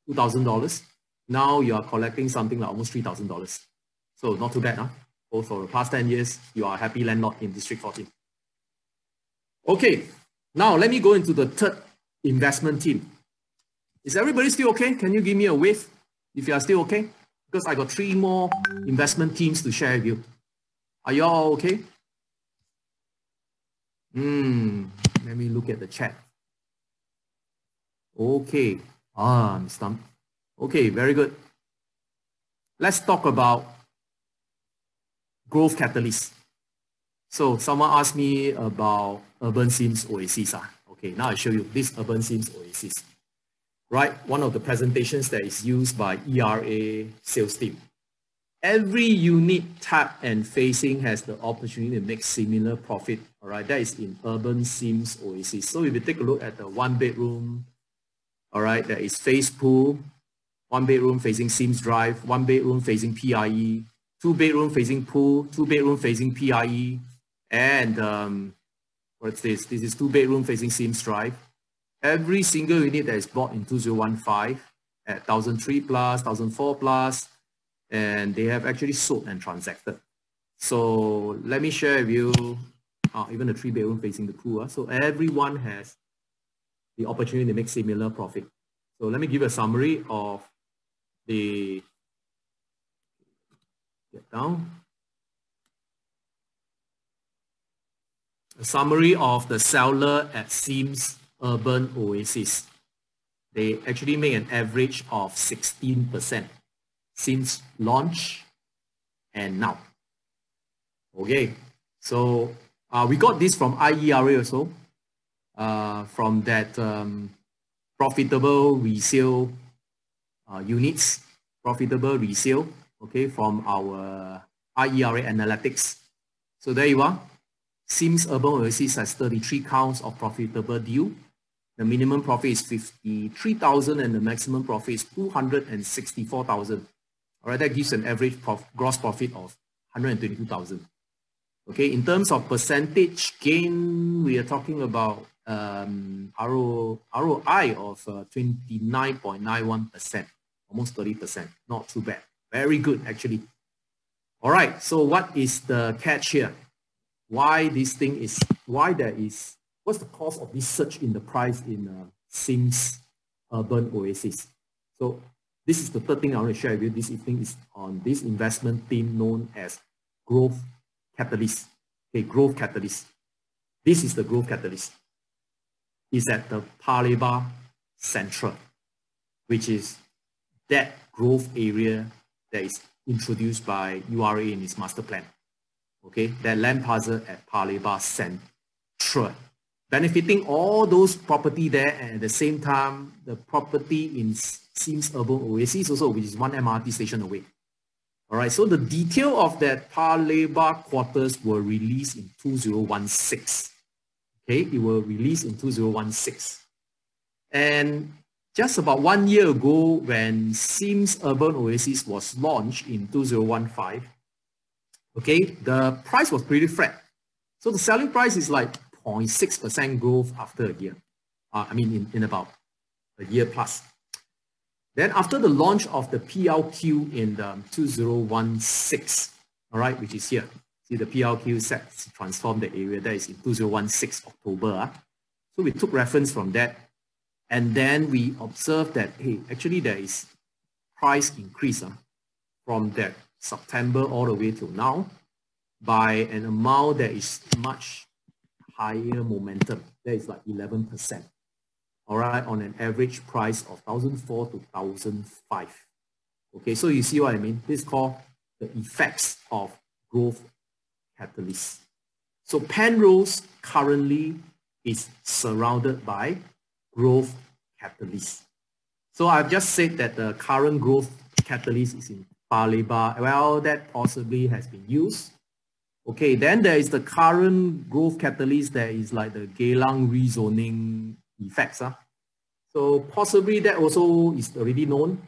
$2,000. Now you are collecting something like almost $3,000. So not too bad, huh? Both for the past 10 years, you are a happy landlord in District 14. Okay, now let me go into the third investment team. Is everybody still okay? Can you give me a wave if you are still okay? Because I got 3 more investment teams to share with you. Are you all okay? Let me look at the chat. Okay. I'm stumped. Okay, very good. Let's talk about growth catalyst. So someone asked me about Urban Sims Oasis. Okay, now I show you this Urban Sims Oasis. Right, one of the presentations that is used by ERA sales team. Every unit type and facing has the opportunity to make similar profit. All right, that is in Urban Sims Oasis. So if you take a look at the 1 bedroom, all right, there is face pool, 1 bedroom facing Sims Drive, 1 bedroom facing PIE, 2 bedroom facing pool, 2 bedroom facing PIE, and what's this? This is 2 bedroom facing Sims Drive. Every single unit that is bought in 2015 at 1,003 plus, 1,004 plus, and they have actually sold and transacted. So let me share with you, even the 3 bedroom facing the pool. So everyone has the opportunity to make similar profit. So let me give a summary of the, get down. A summary of the seller at Sims Urban Oasis. They actually make an average of 16% since launch and now. Okay, so we got this from IERA also, from that profitable resale units, profitable resale, okay, from our IERA analytics. So there you are. Sims Urban Oasis has 33 counts of profitable deal. The minimum profit is 53,000 and the maximum profit is 264,000. All right, that gives an average gross profit of 122,000. Okay, in terms of percentage gain, we are talking about ROI of 29.91%, almost 30%. Not too bad. Very good, actually. All right, so what is the catch here? Why this thing is, what's the cause of this surge in the price in Sims Urban Oasis? So this is the third thing I want to share with you this evening, is on this investment theme known as growth catalyst. Okay, growth catalyst. This is the growth catalyst. It's at the Paya Lebar Central, which is that growth area that is introduced by URA in its master plan. Okay, that land parcel at Paya Lebar Central, benefiting all those property there, and at the same time, the property in Sims Urban Oasis also, which is 1 MRT station away. All right, so the detail of that Paya Lebar quarters were released in 2016. Okay, it will release in 2016. And just about 1 year ago, when Sims Urban Oasis was launched in 2015, okay, the price was pretty flat. So the selling price is like 0.6% growth after a year. I mean, in about a year plus. Then after the launch of the PLQ in the 2016, all right, which is here. See, the PLQ set to transform the area. That is in 2016 October. So we took reference from that. And then we observed that, hey, actually there is price increase from that September all the way till now by an amount that is much higher momentum. That is like 11%. all right, on an average price of 1,004 to 1,005. Okay, so you see what I mean? This is called the effects of growth catalysts. So Penrose currently is surrounded by growth catalysts. So I've just said that the current growth catalyst is in Paya Lebar. Well, that possibly has been used. Okay, then there is the current growth catalyst that is like the Geylang rezoning effects. So possibly that also is already known.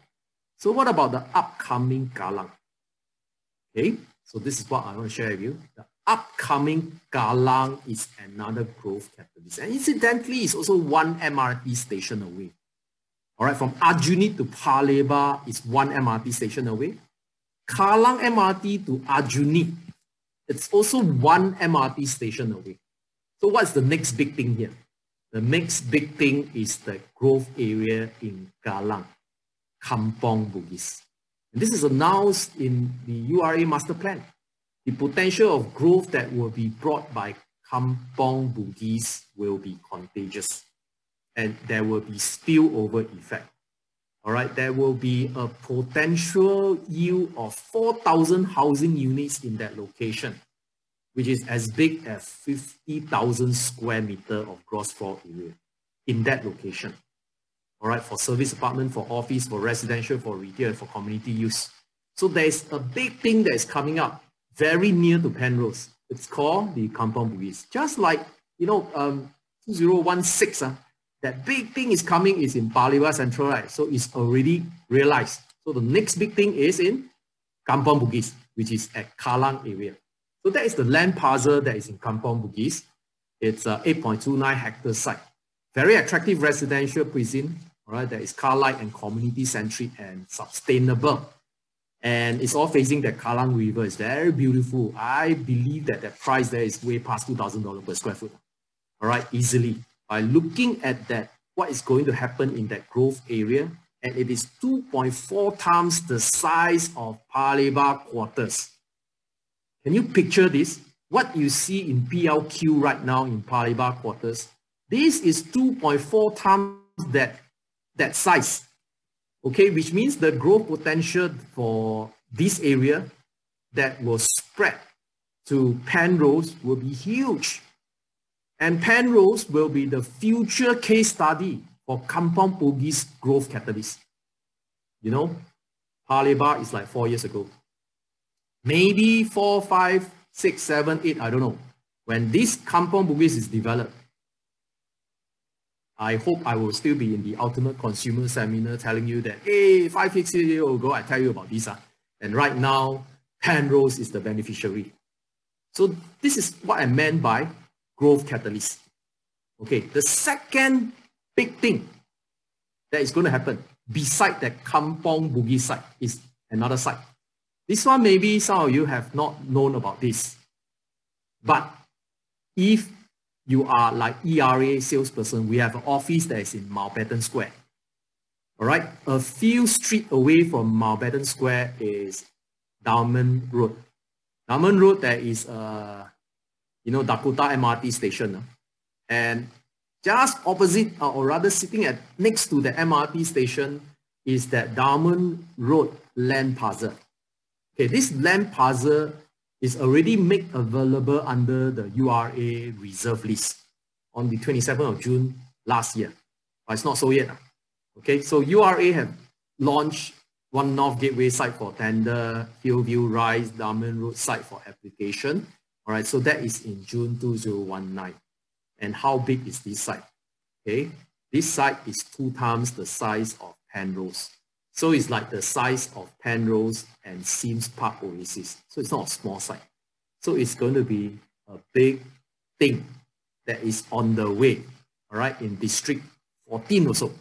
So what about the upcoming Geylang? Okay, so this is what I want to share with you. The upcoming Geylang is another growth catalyst. And incidentally, it's also one MRT station away. All right, from Aljunied to Paya Lebar is one MRT station away. Geylang MRT to Aljunied, it's also one MRT station away. So what's the next big thing here? The next big thing is the growth area in Geylang, Kampong Bugis. And this is announced in the URA master plan. The potential of growth that will be brought by Kampong Bugis will be contagious. And there will be spillover effect. All right, there will be a potential yield of 4,000 housing units in that location, which is as big as 50,000 square meter of gross floor area in that location. All right, for service apartment, for office, for residential, for retail, for community use. So there's a big thing that is coming up very near to Penrose. It's called the Kampong Bugis. Just like, 2016, that big thing is coming is in Paya Lebar Central, right? So it's already realized. So the next big thing is in Kampong Bugis, which is at Geylang area. So that is the land parcel that is in Kampong Bugis. It's a 8.29 hectare site. Very attractive residential precinct, all right, that is car-light and community-centric and sustainable. And it's all facing the Geylang River. It's very beautiful. I believe that the price there is way past $2,000 per square foot. All right, easily. By looking at that, what is going to happen in that growth area, and it is 2.4 times the size of Paya Lebar quarters. Can you picture this? What you see in PLQ right now in Paya Lebar quarters, this is 2.4 times that size. Okay, which means the growth potential for this area that will spread to Penrose will be huge. And Penrose will be the future case study for Kampong Bugis growth catalyst. Paya Lebar is like 4 years ago. Maybe 4, 5, 6, 7, 8, I don't know. When this Kampong Bugis is developed, I hope I will still be in the ultimate consumer seminar telling you that, hey, 5, 6 years ago, I tell you about this. And right now, Penrose is the beneficiary. So this is what I meant by growth catalyst. Okay, the second big thing that is going to happen beside that Kampong Bugis site is another site. This one, maybe some of you have not known about this. But if you are like ERA salesperson, we have an office that is in Mountbatten Square. All right, a few streets away from Mountbatten Square is Diamond Road. Diamond Road, there is Dakota MRT Station. And just opposite, or rather sitting next to the MRT station, is that Diamond Road land parcel. Okay, this land parcel is already made available under the URA reserve list on the 27th of June last year. But it's not so yet. Okay, so URA have launched One North Gateway site for tender, Hillview Rise, Diamond Road site for application. All right, so that is in June 2019. And how big is this site? Okay, this site is 2 times the size of Penrose. So it's like the size of Penrose and Sims Park Oasis. So it's not a small site. So it's going to be a big thing that is on the way, all right, in District 14 or so.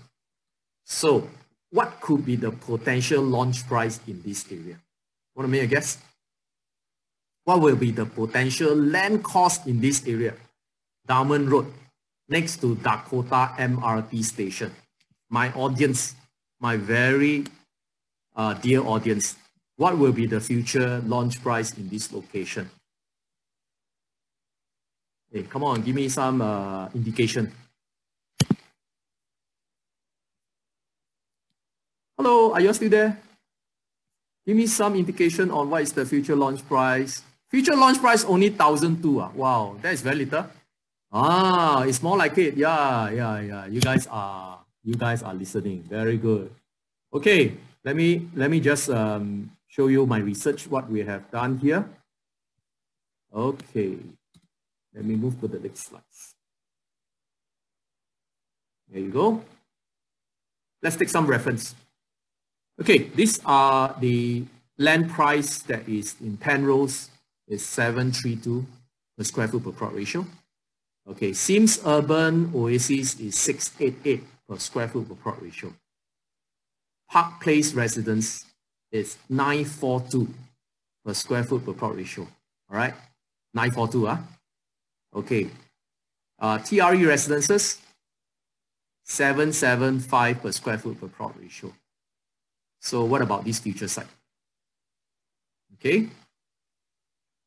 So what could be the potential launch price in this area? Want to make a guess? What will be the potential land cost in this area? Diamond Road, next to Dakota MRT Station. My audience, my very dear audience, what will be the future launch price in this location? Hey, come on, give me some indication. Hello, are you still there? Give me some indication on what is the future launch price. Future launch price only 1,200. Wow, that is very little. Ah, it's more like it. Yeah. You guys are listening. Very good. Okay, let me just show you my research, what we have done here. Okay, let me move to the next slides. There you go. Let's take some reference. Okay, these are the land price that is in Penrose, is 732 per square foot per plot ratio. Okay, Sims Urban Oasis is 688 per square foot per plot ratio. Park Place Residence is 942 per square foot per plot ratio. All right, 942, huh? Okay. TRE Residences, 775 per square foot per plot ratio. So what about this future site? Okay.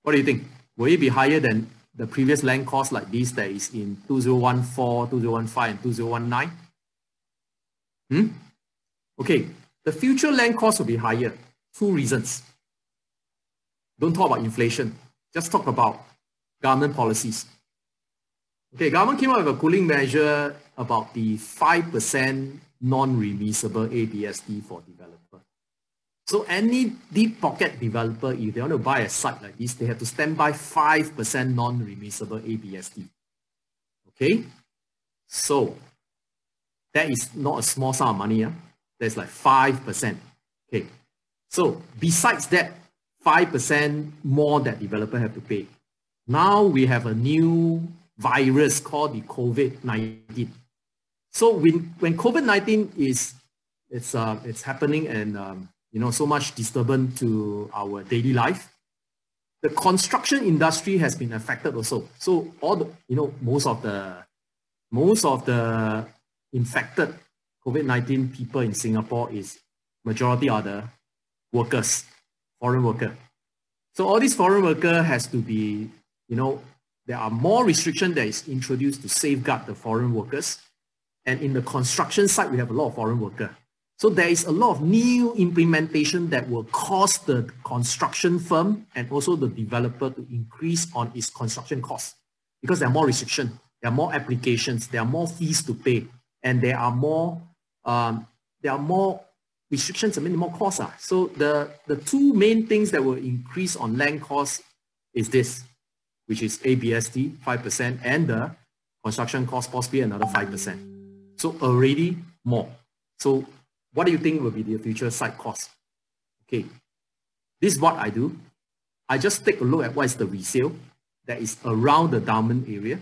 What do you think? Will it be higher than the previous land cost like this that is in 2014, 2015, and 2019? Okay. The future land cost will be higher. Two reasons. Don't talk about inflation. Just talk about government policies. Okay, government came out with a cooling measure about the 5% non-releasable ABSD for developer. So any deep pocket developer, if they want to buy a site like this, they have to stand by 5% non-releasable ABSD. Okay? So that is not a small sum of money. Yeah? That's like 5%. Okay. So besides that, 5% more that developer have to pay. Now we have a new virus called the COVID-19. So when COVID-19 is it's happening and so much disturbance to our daily life, the construction industry has been affected also. So all the most of the infected COVID-19 people in Singapore is majority are the workers, foreign worker. So all these foreign worker has to be, there are more restrictions that is introduced to safeguard the foreign workers. And in the construction site, we have a lot of foreign worker. So there is a lot of new implementation that will cause the construction firm and also the developer to increase on its construction costs because there are more restrictions, there are more applications, there are more fees to pay, and there are more restrictions and more costs. So the two main things that will increase on land costs is this, which is ABSD 5% and the construction cost possibly another 5%. So already more. So what do you think will be the future site cost? Okay, this is what I do. I just take a look at what is the resale that is around the diamond area,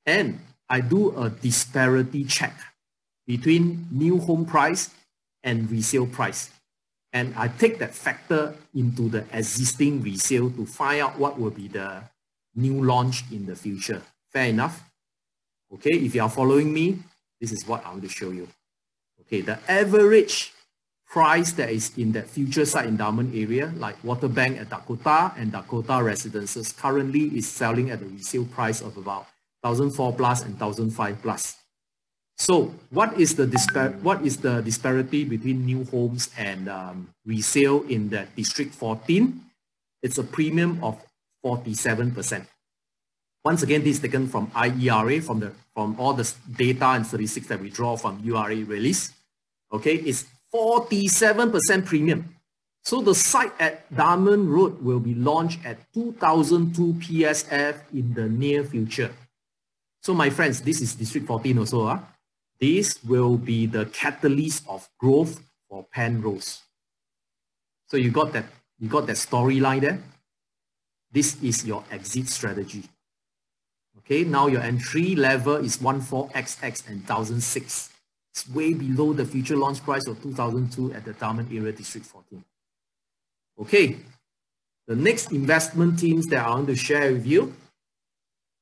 and I do a disparity check between new home price and resale price. And I take that factor into the existing resale to find out what will be the new launch in the future. Fair enough? Okay, if you are following me, this is what I want to show you. Okay, the average price that is in that future site endowment area, like Waterbank at Dakota and Dakota Residences, currently is selling at a resale price of about 1,004 plus and 1,005 plus. So what is the disparity between new homes and resale in that District 14? It's a premium of 47%. Once again, this is taken from IERA, from all the data and statistics that we draw from URA release. Okay, it's 47% premium. So the site at Diamond Road will be launched at 2002 PSF in the near future. So my friends, this is District 14 also. This will be the catalyst of growth for Penrose. So you got that storyline there. This is your exit strategy. Okay, now your entry level is 14XX and 1,006. It's way below the future launch price of 2002 at the Diamond Area District 14. Okay, the next investment themes that I want to share with you.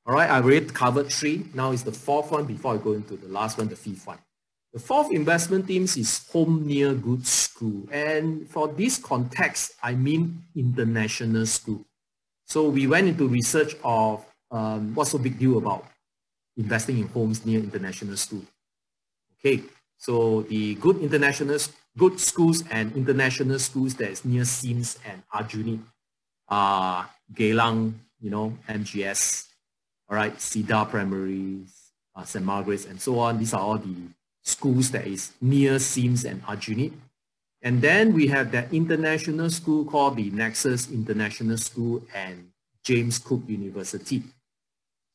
All right, I've already covered 3. Now is the 4th one before I go into the last one, the 5th one. The 4th investment themes is home near good school. And for this context, I mean international school. So we went into research of what's so big deal about investing in homes near international school. Okay, So the good schools and international schools that is near Sims and Aljunied, Geylang, you know, MGS, all right, Cedar Primaries, St. Margaret's, and so on. These are all the schools that is near Sims and Aljunied. And then we have that international school called the Nexus International School and James Cook University.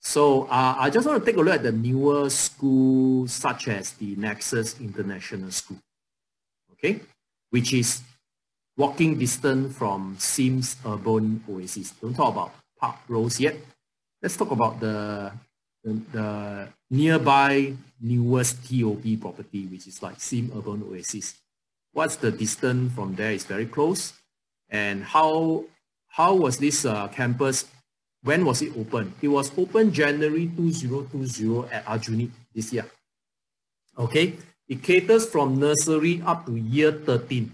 So I just want to take a look at the newer schools such as the Nexus International School, okay, which is walking distance from Sims Urban Oasis. Don't talk about PENROSE yet. Let's talk about the nearby newest TOP property, which is like Sims Urban Oasis. What's the distance from there? It's very close. And how was this campus? When was it opened? It was opened January 2020 at Aljunied this year. Okay, it caters from nursery up to year 13.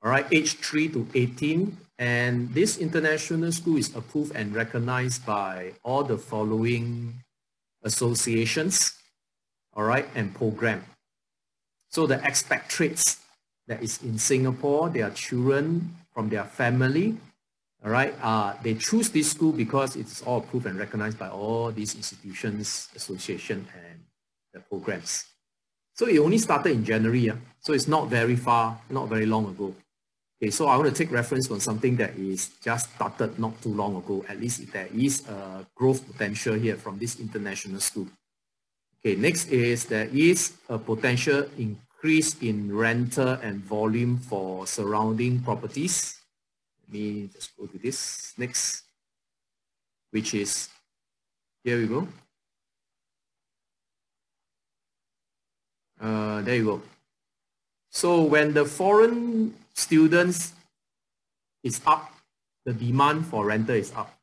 All right, age 3 to 18. And this international school is approved and recognized by all the following associations, all right, and program. So the expatriates that is in Singapore, their children from their family, all right, they choose this school because it's all approved and recognized by all these institutions, association, and the programs. So it only started in January, so it's not very far, not very long ago. Okay, so I want to take reference from something that is just started not too long ago. At least there is a growth potential here from this international school. Okay, next is there is a potential increase in rental and volume for surrounding properties. Let me just go to this next, which is, here we go. There you go. So when the foreign students is up, the demand for rental is up.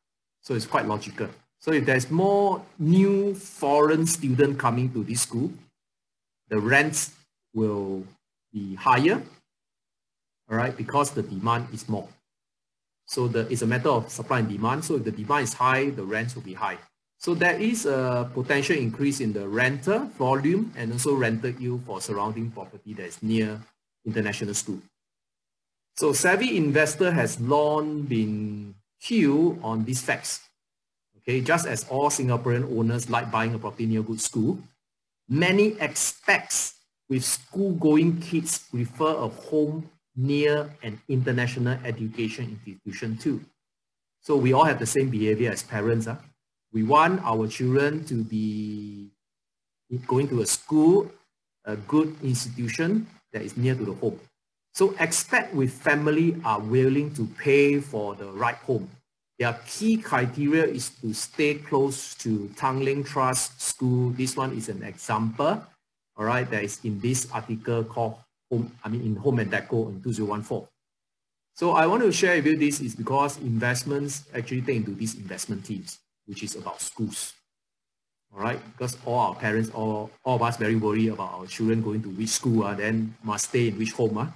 So it's quite logical. So if there's more new foreign students coming to this school, the rents will be higher, all right, because the demand is more. So it's a matter of supply and demand. So if the demand is high, the rents will be high. So there is a potential increase in the rental volume and also rental yield for surrounding property that is near international school. So savvy investor has long been keen on these facts. Okay, just as all Singaporean owners like buying a property near a good school, many expats with school-going kids prefer a home near an international education institution too. So we all have the same behavior as parents. We want our children to be going to a school, a good institution that is near to the home. So expats with family are willing to pay for the right home. Their key criteria is to stay close to Tanglin Trust School. This one is an example, all right, that is in this article called in Home and Deco in 2014. So I want to share with you this is because investments actually take into these investment teams, which is about schools. All right, because all our parents, all of us very worried about our children going to which school, then must stay in which home.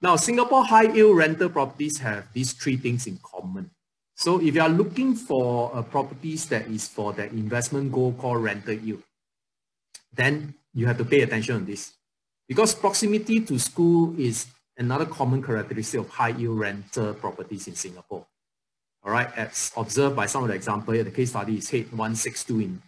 Now, Singapore high-yield rental properties have these three things in common. So if you are looking for properties that is for the investment goal called rental yield, then you have to pay attention on this. Because proximity to school is another common characteristic of high-yield rental properties in Singapore. All right, as observed by some of the examples, the case study is Head 162 in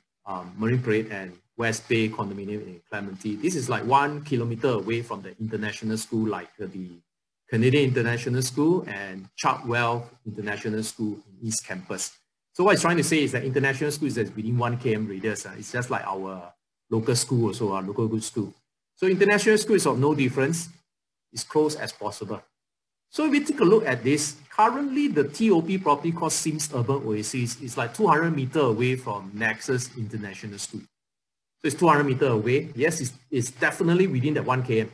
Marine Parade and West Bay Condominium in Clementi. This is like 1 kilometer away from the international school, like the Canadian International School and Chartwell International School in East Campus. So what it's trying to say is that international school is within 1 km radius. It's just like our local school also, our local good school. So international school is of no difference. It's close as possible. So if we take a look at this, currently the TOP property called Sims Urban Oasis is like 200 meters away from Nexus International School. So it's 200 meters away. Yes, it's definitely within that 1 km.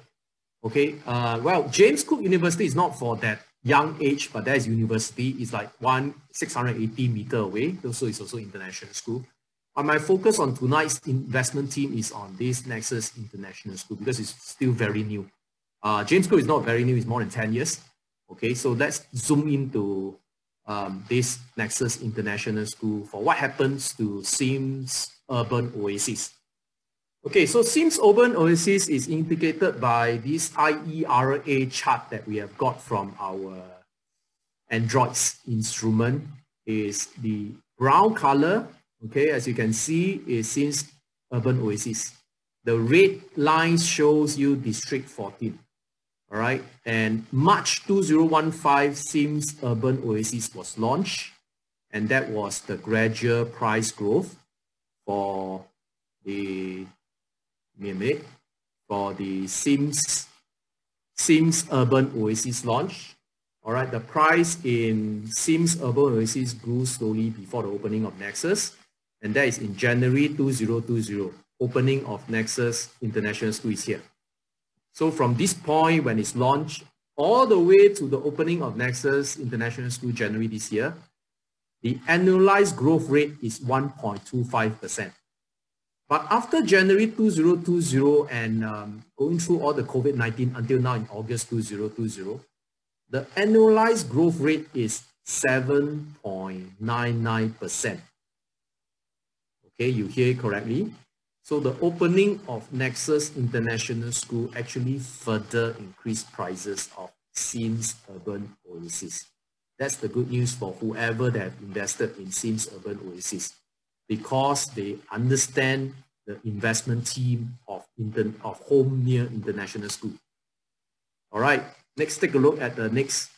Okay, well, James Cook University is not for that young age, but that is university. It's like 680 meters away. So it's also international school. But my focus on tonight's investment team is on this Nexus International School because it's still very new. James Cook is not very new, it's more than 10 years. Okay, so let's zoom into this Nexus International School for what happens to Sims Urban Oasis. Okay, so Sims Urban Oasis is indicated by this IERA chart that we have got from our Android's instrument. Is the brown color, okay, as you can see, is Sims Urban Oasis. The red line shows you District 14, all right? And March 2015, Sims Urban Oasis was launched, and that was the gradual price growth for the Sims Urban Oasis launch. All right, the price in Sims Urban Oasis grew slowly before the opening of Nexus, and that is in January 2020. Opening of Nexus International School is here. So from this point when it's launched, all the way to the opening of Nexus International School January this year, the annualized growth rate is 1.25%. But after January 2020 and going through all the COVID-19 until now in August 2020, the annualized growth rate is 7.99%. Okay, you hear it correctly. So the opening of Nexus International School actually further increased prices of Sims Urban Oasis. That's the good news for whoever that have invested in Sims Urban Oasis, because they understand the investment team of Home Near International School. All right, let's take a look at the next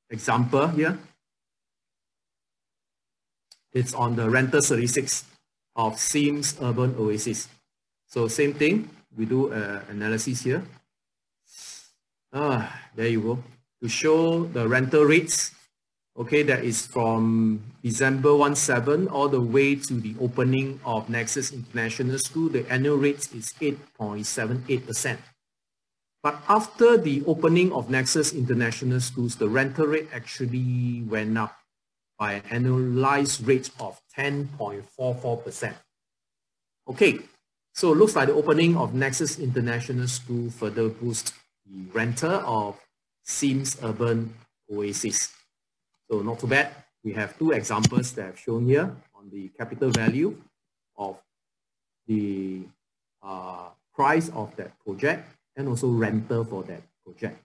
example here. It's on the rental 36 of Sims Urban Oasis. So same thing, we do analysis here. There you go. To show the rental rates, okay, that is from December 17 all the way to the opening of Nexus International School. The annual rate is 8.78%. But after the opening of Nexus International Schools, the rental rate actually went up by an annualized rate of 10.44%. Okay, so it looks like the opening of Nexus International School further boosts the rental of Sims Urban Oasis. So not too bad. We have two examples that I've shown here on the capital value of the price of that project and also rental for that project.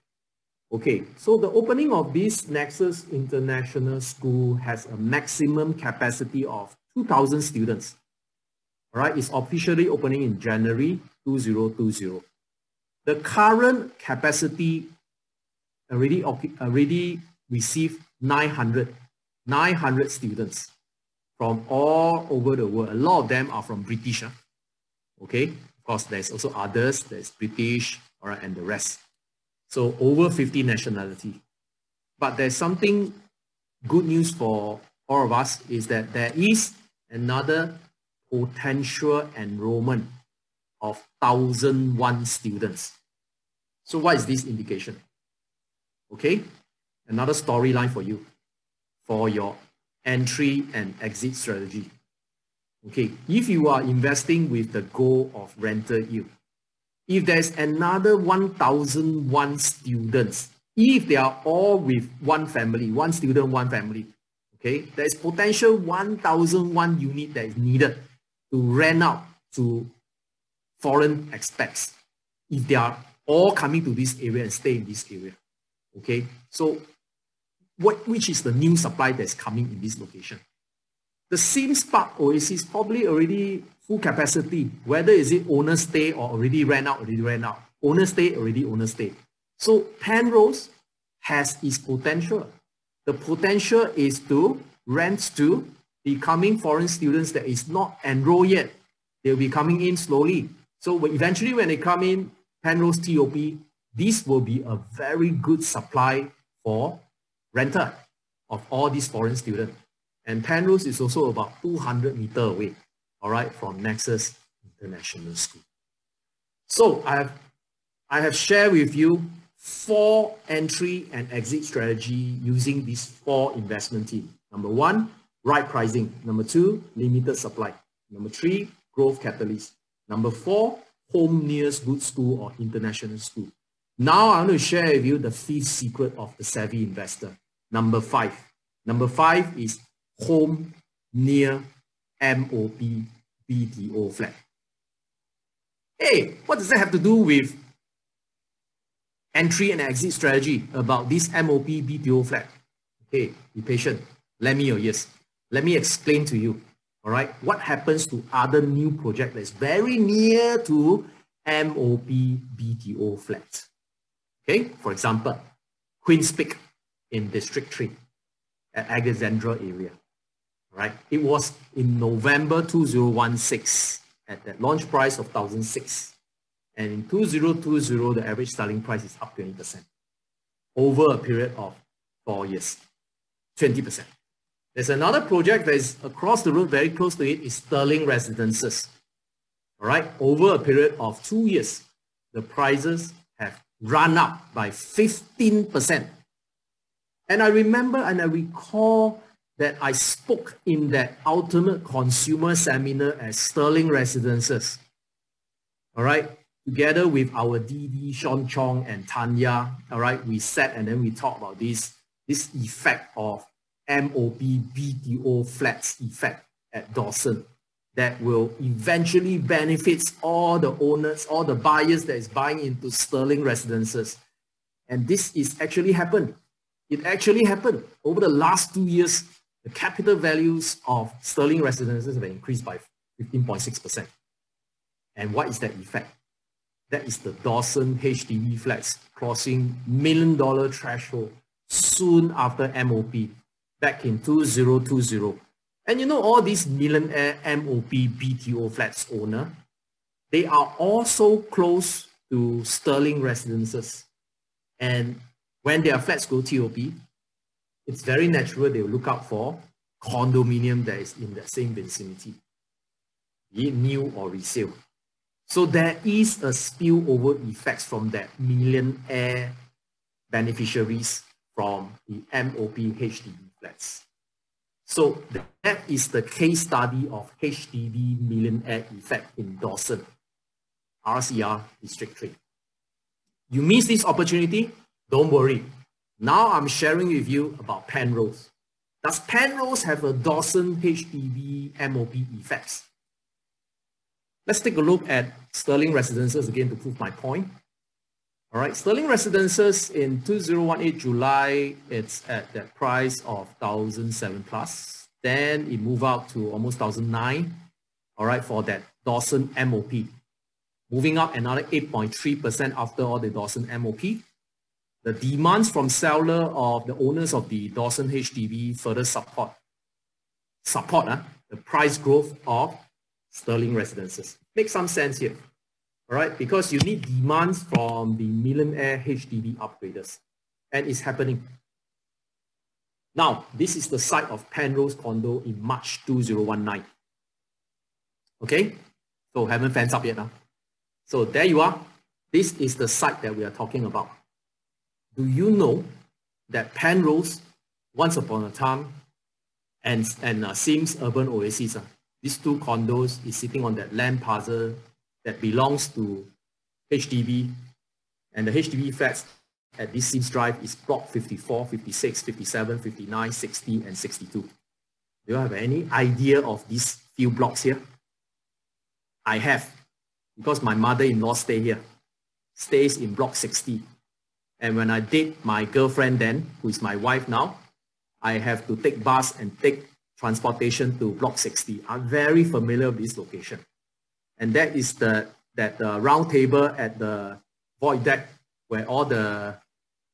Okay, so the opening of this Nexus International School has a maximum capacity of 2,000 students. All right, it's officially opening in January 2020. The current capacity already received 900 students from all over the world. A lot of them are from British. Okay, of course, there's also others. There's British, all right, and the rest. So over 50 nationality. But there's something good news for all of us is that there is another potential enrollment of 1,001 students. So what is this indication? Okay, another storyline for you for your entry and exit strategy. Okay, if you are investing with the goal of rental yield, if there's another 1,001 students, if they are all with one family, one student, one family, okay, there's potential 1,001 unit that is needed to rent out to foreign expats if they are all coming to this area and stay in this area. Okay, so which is the new supply that's coming in this location? The Sims Park Oasis probably already full capacity, whether is it owner stay or already rent out, owner stay, owner stay. So Penrose has its potential. The potential is to rent to the coming foreign students that is not enrolled yet. They'll be coming in slowly. So eventually when they come in, Penrose TOP, this will be a very good supply for renter of all these foreign students. And Penrose is also about 200 meters away, all right, from Nexus International School. So I have shared with you 4 entry and exit strategy using these 4 investment teams. Number 1, right pricing. Number 2, limited supply. Number 3, growth catalyst. Number 4, home near good school or international school. Now I'm going to share with you the 5th secret of the savvy investor. Number 5. Number 5 is home near MOP BTO flat. Hey, what does that have to do with entry and exit strategy about this MOP BTO flat? Okay, be patient. Lend me your ears. Let me explain to you, all right, what happens to other new project that's very near to MOP BTO flats. Okay, for example, Queen's Peak in District 3 at Alexandra area. Right? It was in November 2016 at that launch price of 1,006. And in 2020, the average selling price is up 20% over a period of 4 years. 20%. There's another project that is across the road, very close to it, is Sterling Residences. All right, over a period of 2 years, the prices have run up by 15%. And I remember and I recall that I spoke in that ultimate consumer seminar at Sterling Residences. All right, together with our DD, Sean Chong and Tanya, all right, we sat and then we talked about this effect of MOP BTO flats effect at Dawson that will eventually benefit all the owners, all the buyers that is buying into Sterling Residences. And this is actually happened. It actually happened. Over the last 2 years, the capital values of Sterling Residences have increased by 15.6%. And what is that effect? That is the Dawson HDB flats crossing $1 million threshold soon after MOP back in 2020. And you know, all these millionaire MOP BTO flats owner, they are also close to Sterling Residences. And when their flats go TOP, it's very natural they will look out for condominium that is in the same vicinity, be it new or resale. So there is a spillover effects from that millionaire beneficiaries from the MOP HDB flats. So that is the case study of HDB millionaire effect in Dawson, RCR District 3. You miss this opportunity? Don't worry. Now I'm sharing with you about Penrose. Does Penrose have a Dawson HDB MOP effects? Let's take a look at Sterling Residences again to prove my point. All right, Sterling Residences in 2018 July, it's at that price of 1,007 plus. Then it moved up to almost 1,009. All right, for that Dawson MOP. Moving up another 8.3% after all the Dawson MOP. The demands from seller of the owners of the Dawson HDB further support the price growth of Sterling Residences. Makes some sense here, all right? Because you need demands from the millionaire HDB upgraders, and it's happening. Now, this is the site of Penrose Condo in March 2019. Okay, so haven't fenced up yet now. So there you are. This is the site that we are talking about. Do you know that Penrose, once upon a time, and Sims Urban Oasis, these two condos is sitting on that land parcel that belongs to HDB, and the HDB flats at this Sims Drive is block 54, 56, 57, 59, 60, and 62. Do you have any idea of these few blocks here? I have, because my mother-in-law stays in block 60. And when I date my girlfriend then, who is my wife now, I have to take bus and take transportation to block 60. I'm very familiar with this location. And that is that round table at the void deck where all the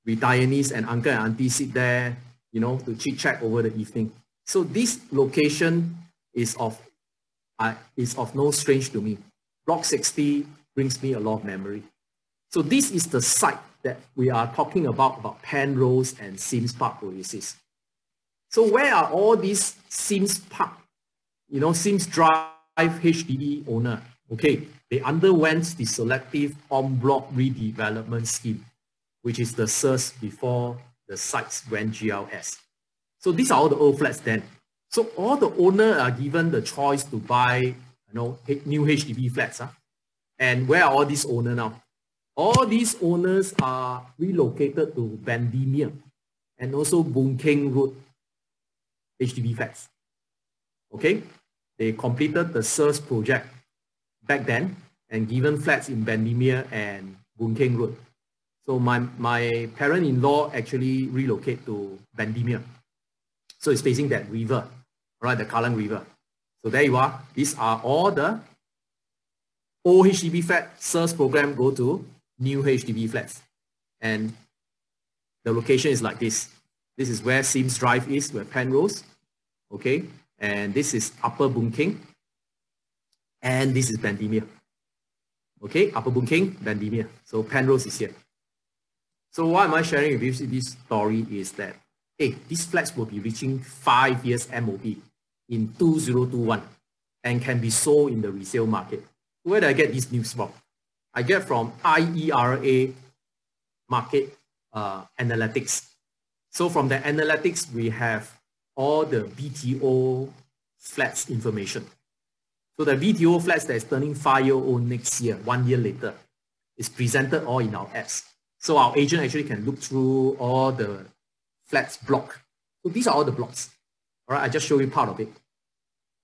retirees and uncle and auntie sit there, you know, to chit-chat over the evening. So this location is of no strange to me. Block 60 brings me a lot of memory. So this is the site that we are talking about Penrose and Sims Park Oasis. So where are all these Sims Park, you know, Sims Drive HDB owner? Okay, they underwent the selective en-bloc redevelopment scheme, which is the SIRS before the sites went GLS. So these are all the old flats then. So all the owners are given the choice to buy, you know, new HDB flats. And where are all these owners now? All these owners are relocated to Bendemeer and also Boon Keng Road HDB flats. Okay, they completed the SIRS project back then, and given flats in Bendemeer and Boon Keng Road. So my parent-in-law actually relocate to Bendemeer. So it's facing that river, right, the Kallang River. So there you are. These are all the old HDB flat SIRS program go to new HDB flats. And the location is like this. This is where Sims Drive is, where Penrose, okay? And this is Upper Boon Keng. And this is Bendemeer. Okay, Upper Boon Keng, Bendemeer. So Penrose is here. So why am I sharing with you this story is that, hey, these flats will be reaching 5 years MOP in 2021 and can be sold in the resale market. Where do I get this news from? I get from IERA market analytics. So from the analytics, we have all the BTO flats information. So the BTO flats that is turning 5-year-old next year, 1 year later, is presented all in our apps. So our agent actually can look through all the flats block. So these are all the blocks. All right, I just show you part of it.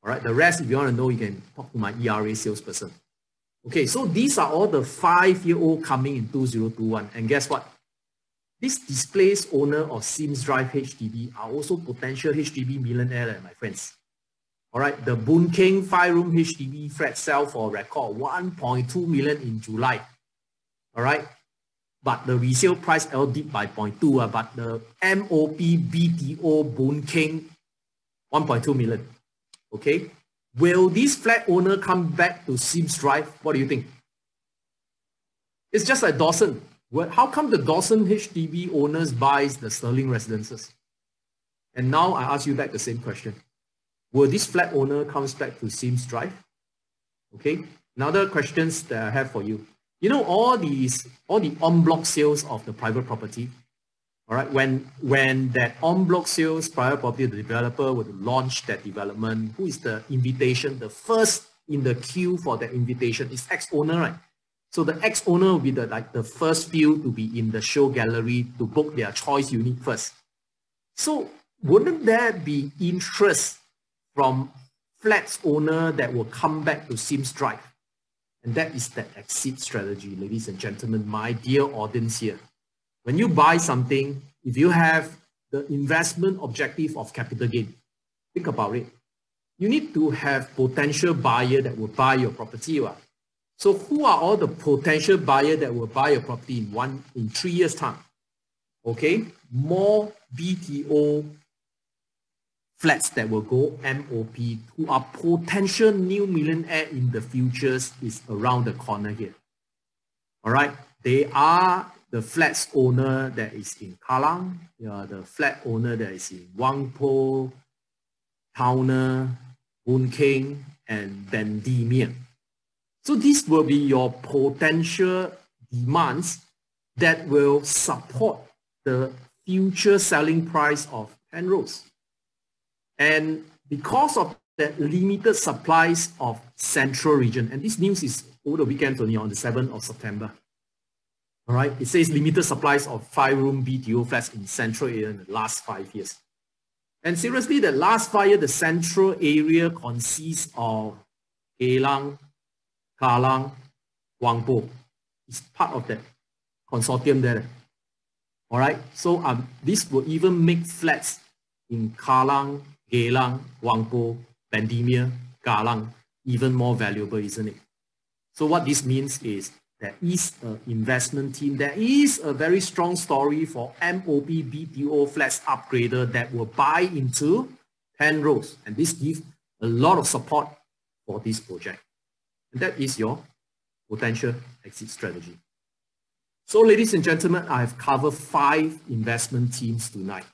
All right, the rest, if you want to know, you can talk to my ERA salesperson. Okay, so these are all the 5-year-old coming in 2021. And guess what? This displaced owner of Sims Drive HDB are also potential HDB millionaire, my friends. All right, the Boon Keng 5-room HDB flat sell for a record 1.2 million in July. All right, but the resale price dipped by 0.2, but the MOP BTO Boon Keng 1.2 million. Okay, will this flat owner come back to Sims Drive? What do you think? It's just like Dawson. How come the Dawson HDB owners buys the Sterling residences? And now I ask you back the same question. Will this flat owner comes back to Sims Drive? Okay, another questions that I have for you. You know, all the en-bloc sales of the private property, all right, when that en-bloc sales private property, the developer would launch that development, who is the invitation, the first in the queue for that invitation is ex-owner, right? So the ex-owner will be the first few to be in the show gallery to book their choice unit first. So wouldn't there be interest from flats owner that will come back to Sims Drive? And that is the exit strategy, ladies and gentlemen, my dear audience here. When you buy something, if you have the investment objective of capital gain, think about it. You need to have potential buyer that will buy your property. So who are all the potential buyers that will buy your property in 3 years' time? Okay, more BTO flats that will go MOP, who are potential new millionaire in the futures, is around the corner here. All right, they are the flats owner that is in Kallang, the flat owner that is in Wangpo, Towner, Boon Keng, and Bendemeer. So these will be your potential demands that will support the future selling price of Penrose. And because of the limited supplies of central region, and this news is over the weekend only on the 7th of September. All right, it says limited supplies of 5-room BTO flats in central area in the last 5 years. And seriously, the last 5 years, the central area consists of Geylang, Kallang, Wangpo. It's part of that consortium there. All right, so this will even make flats in Kallang, Geylang, Wangpo, Bendemeer, Geylang even more valuable, isn't it? So what this means is there is an investment team, there is a very strong story for MOP BTO flats upgrader that will buy into Penrose, and this gives a lot of support for this project. And that is your potential exit strategy. So ladies and gentlemen, I have covered 5 investment teams tonight.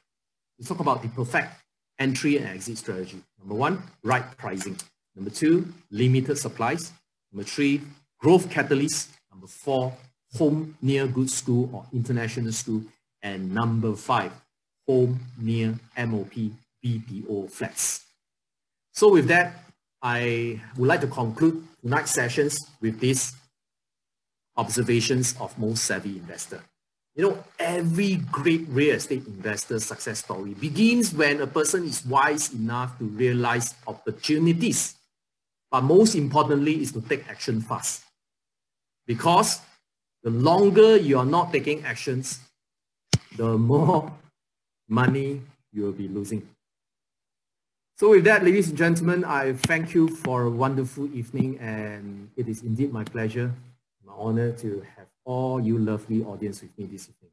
Let's talk about the perfect entry and exit strategy. Number 1, right pricing. Number 2, limited supplies. Number 3, growth catalyst. Number 4, home near good school or international school. And number 5, home near MOP BTO flats. So with that, I would like to conclude tonight's sessions with these observations of most savvy investor. You know, every great real estate investor success story begins when a person is wise enough to realize opportunities. But most importantly is to take action fast. Because the longer you are not taking actions, the more money you will be losing. So with that, ladies and gentlemen, I thank you for a wonderful evening, and it is indeed my pleasure, my honor to have all you lovely audience with me this evening.